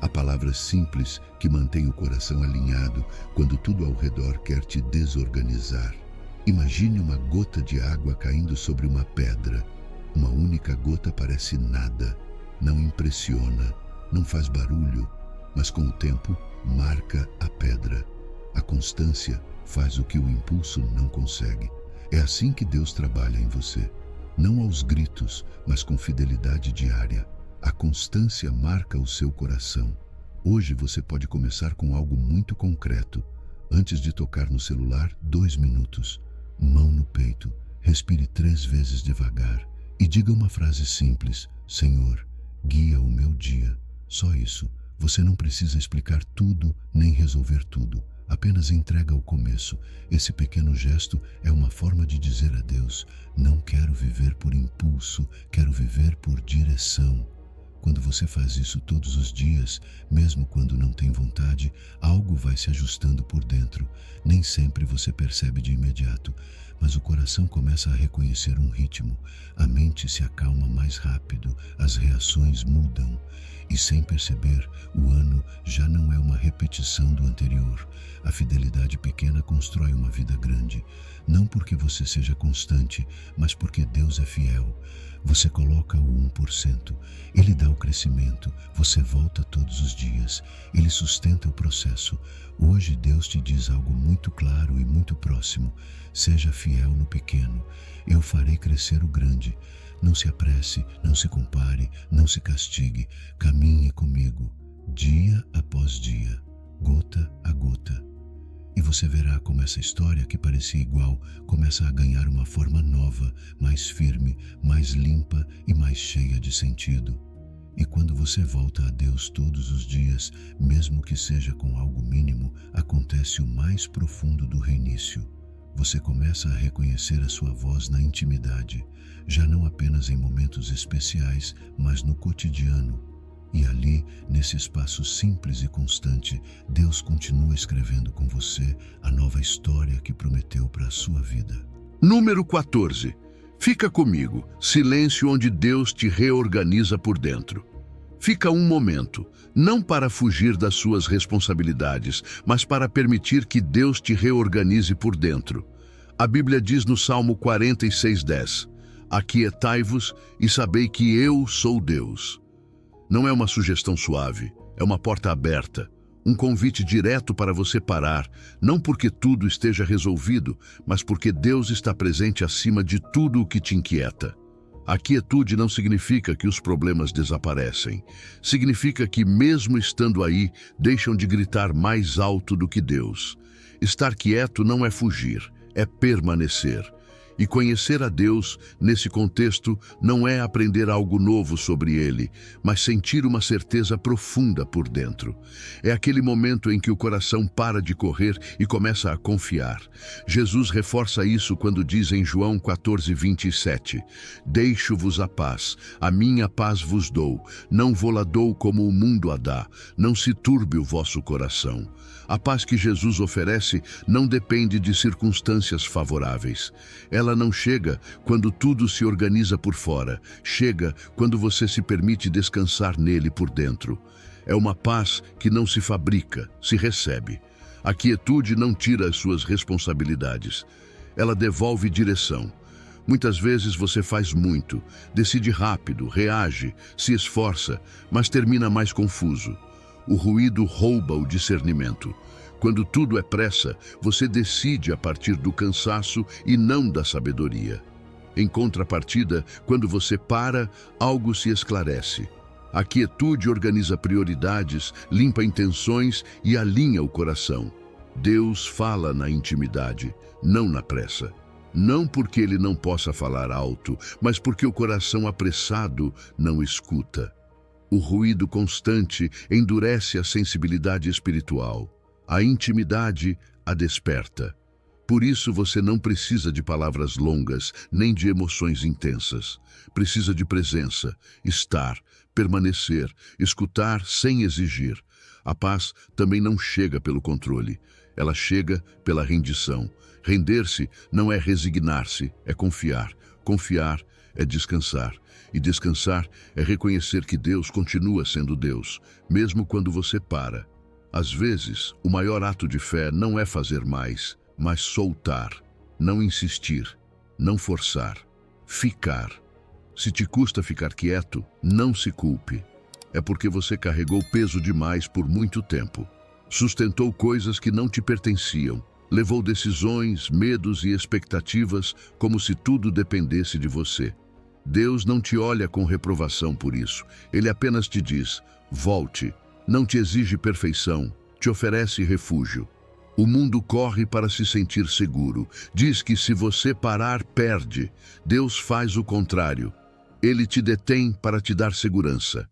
Há palavras simples que mantêm o coração alinhado quando tudo ao redor quer te desorganizar. Imagine uma gota de água caindo sobre uma pedra. Uma única gota parece nada, não impressiona, não faz barulho, mas com o tempo marca a pedra. A constância faz o que o impulso não consegue. É assim que Deus trabalha em você. Não aos gritos, mas com fidelidade diária. A constância marca o seu coração. Hoje você pode começar com algo muito concreto. Antes de tocar no celular, 2 minutos. Mão no peito, respire 3 vezes devagar e diga uma frase simples: Senhor, guia o meu dia. Só isso. Você não precisa explicar tudo nem resolver tudo. Apenas entrega o começo. Esse pequeno gesto é uma forma de dizer a Deus: não quero viver por impulso, quero viver por direção. Quando você faz isso todos os dias, mesmo quando não tem vontade, algo vai se ajustando por dentro. Nem sempre você percebe de imediato, mas o coração começa a reconhecer um ritmo. A mente se acalma mais rápido, as reações mudam. E sem perceber, o ano já não é uma repetição do anterior. A fidelidade pequena constrói uma vida grande. Não porque você seja constante, mas porque Deus é fiel. Você coloca o 1%, Ele dá o crescimento, você volta todos os dias, Ele sustenta o processo. Hoje Deus te diz algo muito claro e muito próximo: seja fiel no pequeno, eu farei crescer o grande. Não se apresse, não se compare, não se castigue, caminhe comigo, dia após dia, gota a gota. E você verá como essa história, que parecia igual, começa a ganhar uma forma nova, mais firme, mais limpa e mais cheia de sentido. E quando você volta a Deus todos os dias, mesmo que seja com algo mínimo, acontece o mais profundo do reinício. Você começa a reconhecer a sua voz na intimidade, já não apenas em momentos especiais, mas no cotidiano. E ali, nesse espaço simples e constante, Deus continua escrevendo com você a nova história que prometeu para a sua vida. Número 14. Fica comigo. Silêncio onde Deus te reorganiza por dentro. Fica um momento, não para fugir das suas responsabilidades, mas para permitir que Deus te reorganize por dentro. A Bíblia diz no Salmo 46:10: Aquietai-vos e sabei que eu sou Deus. Não é uma sugestão suave, é uma porta aberta, um convite direto para você parar, não porque tudo esteja resolvido, mas porque Deus está presente acima de tudo o que te inquieta. A quietude não significa que os problemas desaparecem. Significa que, mesmo estando aí, deixam de gritar mais alto do que Deus. Estar quieto não é fugir, é permanecer. E conhecer a Deus, nesse contexto, não é aprender algo novo sobre Ele, mas sentir uma certeza profunda por dentro. É aquele momento em que o coração para de correr e começa a confiar. Jesus reforça isso quando diz em João 14:27, Deixo-vos a minha paz vos dou, não vô-la dou como o mundo a dá, não se turbe o vosso coração. A paz que Jesus oferece não depende de circunstâncias favoráveis. Ela não chega quando tudo se organiza por fora, chega quando você se permite descansar nele por dentro. É uma paz que não se fabrica, se recebe. A quietude não tira as suas responsabilidades. Ela devolve direção. Muitas vezes você faz muito, decide rápido, reage, se esforça, mas termina mais confuso. O ruído rouba o discernimento. Quando tudo é pressa, você decide a partir do cansaço e não da sabedoria. Em contrapartida, quando você para, algo se esclarece. A quietude organiza prioridades, limpa intenções e alinha o coração. Deus fala na intimidade, não na pressa. Não porque ele não possa falar alto, mas porque o coração apressado não escuta. O ruído constante endurece a sensibilidade espiritual. A intimidade a desperta. Por isso você não precisa de palavras longas, nem de emoções intensas. Precisa de presença, estar, permanecer, escutar sem exigir. A paz também não chega pelo controle. Ela chega pela rendição. Render-se não é resignar-se, é confiar. Confiar é descansar. E descansar é reconhecer que Deus continua sendo Deus, mesmo quando você para. Às vezes, o maior ato de fé não é fazer mais, mas soltar, não insistir, não forçar, ficar. Se te custa ficar quieto, não se culpe. É porque você carregou peso demais por muito tempo. Sustentou coisas que não te pertenciam. Levou decisões, medos e expectativas como se tudo dependesse de você. Deus não te olha com reprovação por isso. Ele apenas te diz, volte. Não te exige perfeição, te oferece refúgio. O mundo corre para se sentir seguro. Diz que se você parar, perde. Deus faz o contrário. Ele te detém para te dar segurança.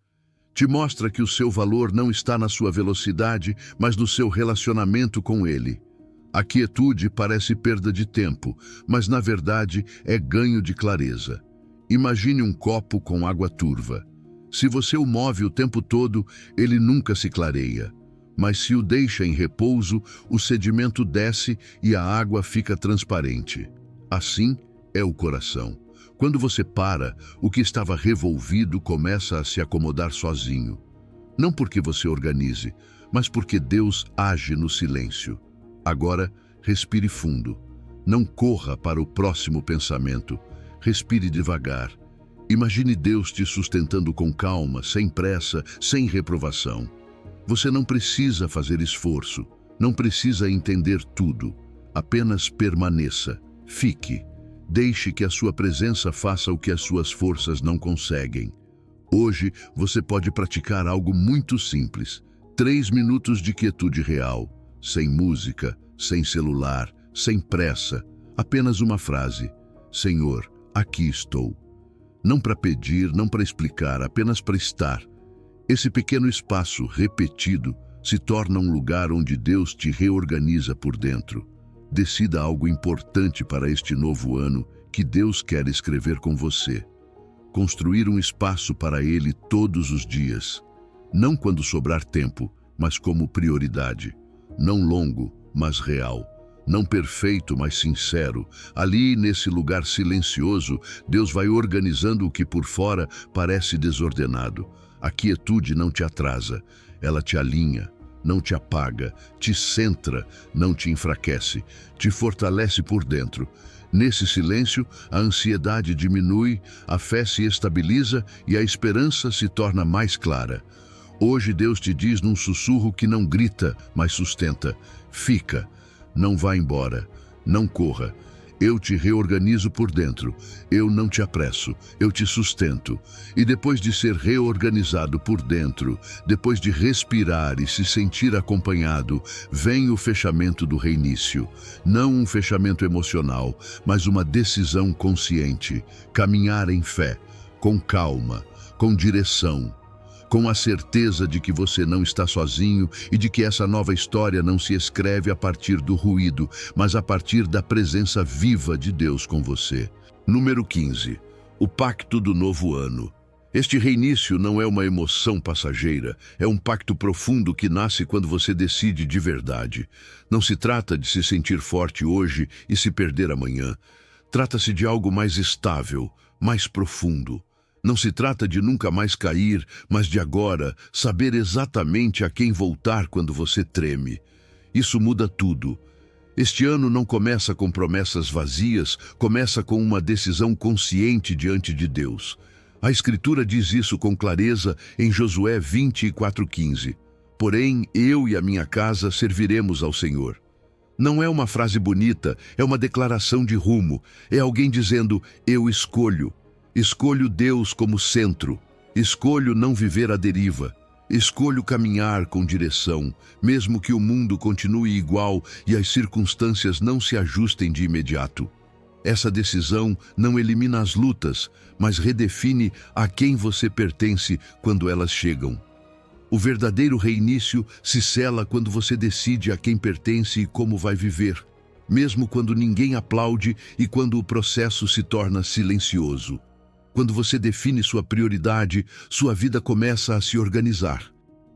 Te mostra que o seu valor não está na sua velocidade, mas no seu relacionamento com Ele. A quietude parece perda de tempo, mas na verdade é ganho de clareza. Imagine um copo com água turva. Se você o move o tempo todo, ele nunca se clareia. Mas se o deixa em repouso, o sedimento desce e a água fica transparente. Assim é o coração. Quando você para, o que estava revolvido começa a se acomodar sozinho. Não porque você organize, mas porque Deus age no silêncio. Agora, respire fundo. Não corra para o próximo pensamento. Respire devagar. Imagine Deus te sustentando com calma, sem pressa, sem reprovação. Você não precisa fazer esforço, não precisa entender tudo. Apenas permaneça. Fique. Deixe que a sua presença faça o que as suas forças não conseguem. Hoje, você pode praticar algo muito simples. 3 minutos de quietude real. Sem música, sem celular, sem pressa. Apenas uma frase. Senhor, aqui estou. Não para pedir, não para explicar, apenas para estar. Esse pequeno espaço repetido se torna um lugar onde Deus te reorganiza por dentro. Decida algo importante para este novo ano que Deus quer escrever com você. Construir um espaço para Ele todos os dias. Não quando sobrar tempo, mas como prioridade. Não longo, mas real. Não perfeito, mas sincero. Ali, nesse lugar silencioso, Deus vai organizando o que por fora parece desordenado. A quietude não te atrasa, ela te alinha. Não te apaga, te centra, não te enfraquece, te fortalece por dentro. Nesse silêncio, a ansiedade diminui, a fé se estabiliza e a esperança se torna mais clara. Hoje Deus te diz num sussurro que não grita, mas sustenta. Fica, não vá embora, não corra. Eu te reorganizo por dentro, eu não te apresso, eu te sustento. E depois de ser reorganizado por dentro, depois de respirar e se sentir acompanhado, vem o fechamento do reinício. Não um fechamento emocional, mas uma decisão consciente. Caminhar em fé, com calma, com direção. Com a certeza de que você não está sozinho e de que essa nova história não se escreve a partir do ruído, mas a partir da presença viva de Deus com você. Número 15. O pacto do novo ano. Este reinício não é uma emoção passageira, é um pacto profundo que nasce quando você decide de verdade. Não se trata de se sentir forte hoje e se perder amanhã. Trata-se de algo mais estável, mais profundo. Não se trata de nunca mais cair, mas de agora saber exatamente a quem voltar quando você treme. Isso muda tudo. Este ano não começa com promessas vazias, começa com uma decisão consciente diante de Deus. A Escritura diz isso com clareza em Josué 24:15. Porém, eu e a minha casa serviremos ao Senhor. Não é uma frase bonita, é uma declaração de rumo. É alguém dizendo, eu escolho. Escolho Deus como centro. Escolho não viver à deriva. Escolho caminhar com direção, mesmo que o mundo continue igual e as circunstâncias não se ajustem de imediato. Essa decisão não elimina as lutas, mas redefine a quem você pertence quando elas chegam. O verdadeiro reinício se sela quando você decide a quem pertence e como vai viver, mesmo quando ninguém aplaude e quando o processo se torna silencioso. Quando você define sua prioridade, sua vida começa a se organizar.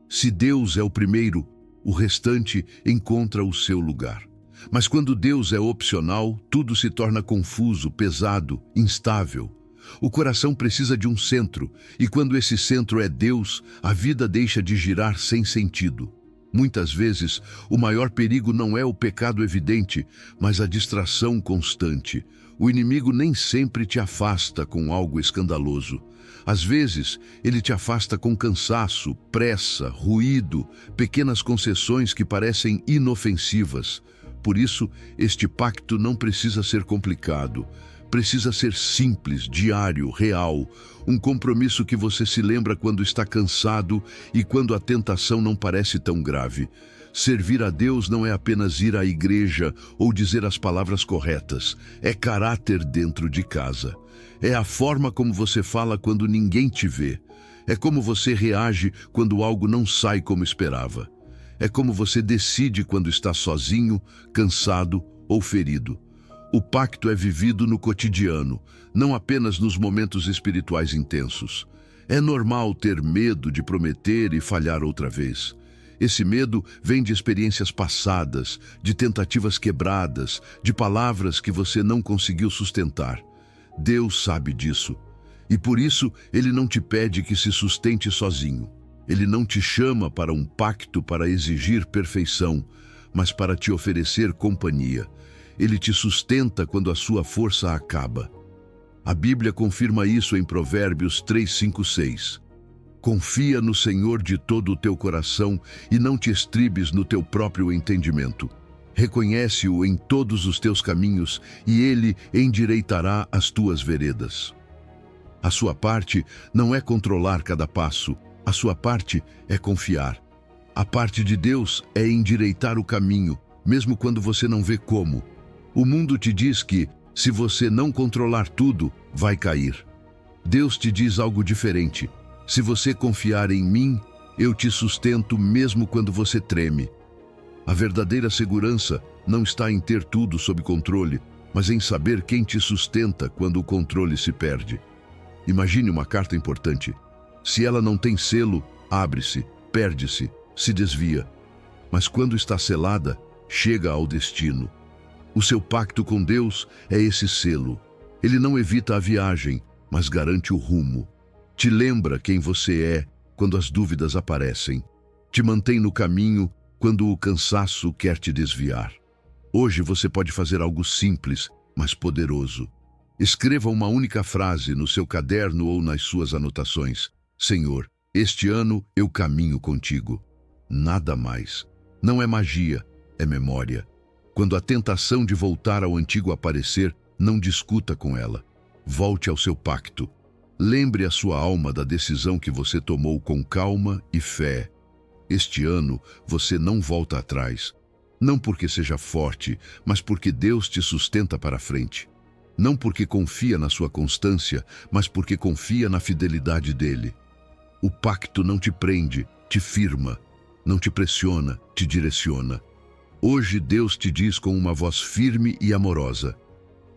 Se Deus é o primeiro, o restante encontra o seu lugar. Mas quando Deus é opcional, tudo se torna confuso, pesado, instável. O coração precisa de um centro, e quando esse centro é Deus, a vida deixa de girar sem sentido. Muitas vezes, o maior perigo não é o pecado evidente, mas a distração constante. O inimigo nem sempre te afasta com algo escandaloso. Às vezes, ele te afasta com cansaço, pressa, ruído, pequenas concessões que parecem inofensivas. Por isso, este pacto não precisa ser complicado. Precisa ser simples, diário, real. Um compromisso que você se lembra quando está cansado e quando a tentação não parece tão grave. Servir a Deus não é apenas ir à igreja ou dizer as palavras corretas. É caráter dentro de casa. É a forma como você fala quando ninguém te vê. É como você reage quando algo não sai como esperava. É como você decide quando está sozinho, cansado ou ferido. O pacto é vivido no cotidiano, não apenas nos momentos espirituais intensos. É normal ter medo de prometer e falhar outra vez. Esse medo vem de experiências passadas, de tentativas quebradas, de palavras que você não conseguiu sustentar. Deus sabe disso. E por isso, Ele não te pede que se sustente sozinho. Ele não te chama para um pacto para exigir perfeição, mas para te oferecer companhia. Ele te sustenta quando a sua força acaba. A Bíblia confirma isso em Provérbios 3, 5, 6. Confia no Senhor de todo o teu coração e não te estribes no teu próprio entendimento. Reconhece-o em todos os teus caminhos e Ele endireitará as tuas veredas. A sua parte não é controlar cada passo, a sua parte é confiar. A parte de Deus é endireitar o caminho, mesmo quando você não vê como. O mundo te diz que, se você não controlar tudo, vai cair. Deus te diz algo diferente. Se você confiar em mim, eu te sustento mesmo quando você treme. A verdadeira segurança não está em ter tudo sob controle, mas em saber quem te sustenta quando o controle se perde. Imagine uma carta importante. Se ela não tem selo, abre-se, perde-se, se desvia. Mas quando está selada, chega ao destino. O seu pacto com Deus é esse selo. Ele não evita a viagem, mas garante o rumo. Te lembra quem você é quando as dúvidas aparecem. Te mantém no caminho quando o cansaço quer te desviar. Hoje você pode fazer algo simples, mas poderoso. Escreva uma única frase no seu caderno ou nas suas anotações. Senhor, este ano eu caminho contigo. Nada mais. Não é magia, é memória. Quando a tentação de voltar ao antigo aparecer, não discuta com ela. Volte ao seu pacto. Lembre a sua alma da decisão que você tomou com calma e fé. Este ano você não volta atrás. Não porque seja forte, mas porque Deus te sustenta para frente. Não porque confia na sua constância, mas porque confia na fidelidade dele. O pacto não te prende, te firma. Não te pressiona, te direciona. Hoje Deus te diz com uma voz firme e amorosa: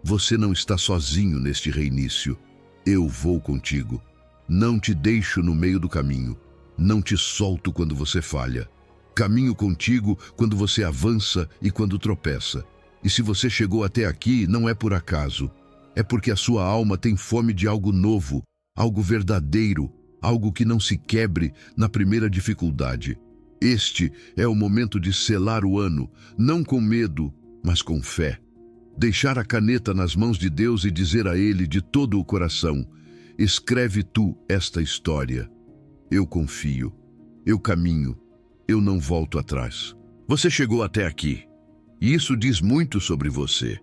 você não está sozinho neste reinício. Eu vou contigo. Não te deixo no meio do caminho. Não te solto quando você falha. Caminho contigo quando você avança e quando tropeça. E se você chegou até aqui, não é por acaso. É porque a sua alma tem fome de algo novo, algo verdadeiro, algo que não se quebre na primeira dificuldade. Este é o momento de selar o ano, não com medo, mas com fé. Deixar a caneta nas mãos de Deus e dizer a Ele de todo o coração: escreve tu esta história. Eu confio, eu caminho, eu não volto atrás. Você chegou até aqui, e isso diz muito sobre você.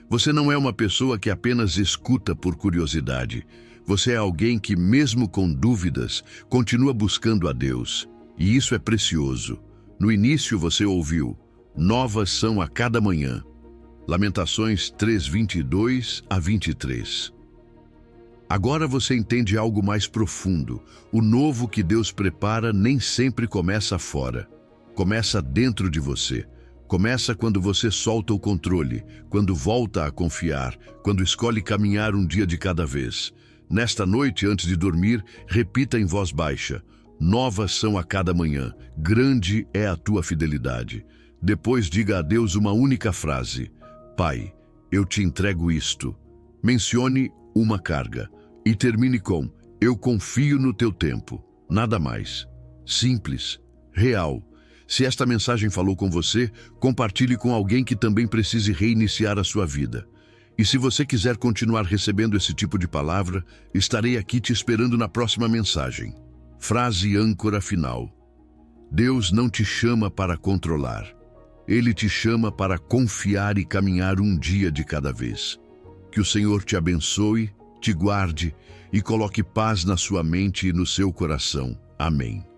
Você não é uma pessoa que apenas escuta por curiosidade. Você é alguém que, mesmo com dúvidas, continua buscando a Deus. E isso é precioso. No início você ouviu: novas são a cada manhã. Lamentações 3, 22 a 23. Agora você entende algo mais profundo. O novo que Deus prepara nem sempre começa fora. Começa dentro de você. Começa quando você solta o controle, quando volta a confiar, quando escolhe caminhar um dia de cada vez. Nesta noite, antes de dormir, repita em voz baixa: novas são a cada manhã, grande é a tua fidelidade. Depois diga a Deus uma única frase: Pai, eu te entrego isto. Mencione uma carga. E termine com: eu confio no teu tempo. Nada mais. Simples, real. Se esta mensagem falou com você, compartilhe com alguém que também precise reiniciar a sua vida. E se você quiser continuar recebendo esse tipo de palavra, estarei aqui te esperando na próxima mensagem. Frase âncora final: Deus não te chama para controlar. Ele te chama para confiar e caminhar um dia de cada vez. Que o Senhor te abençoe, te guarde e coloque paz na sua mente e no seu coração. Amém.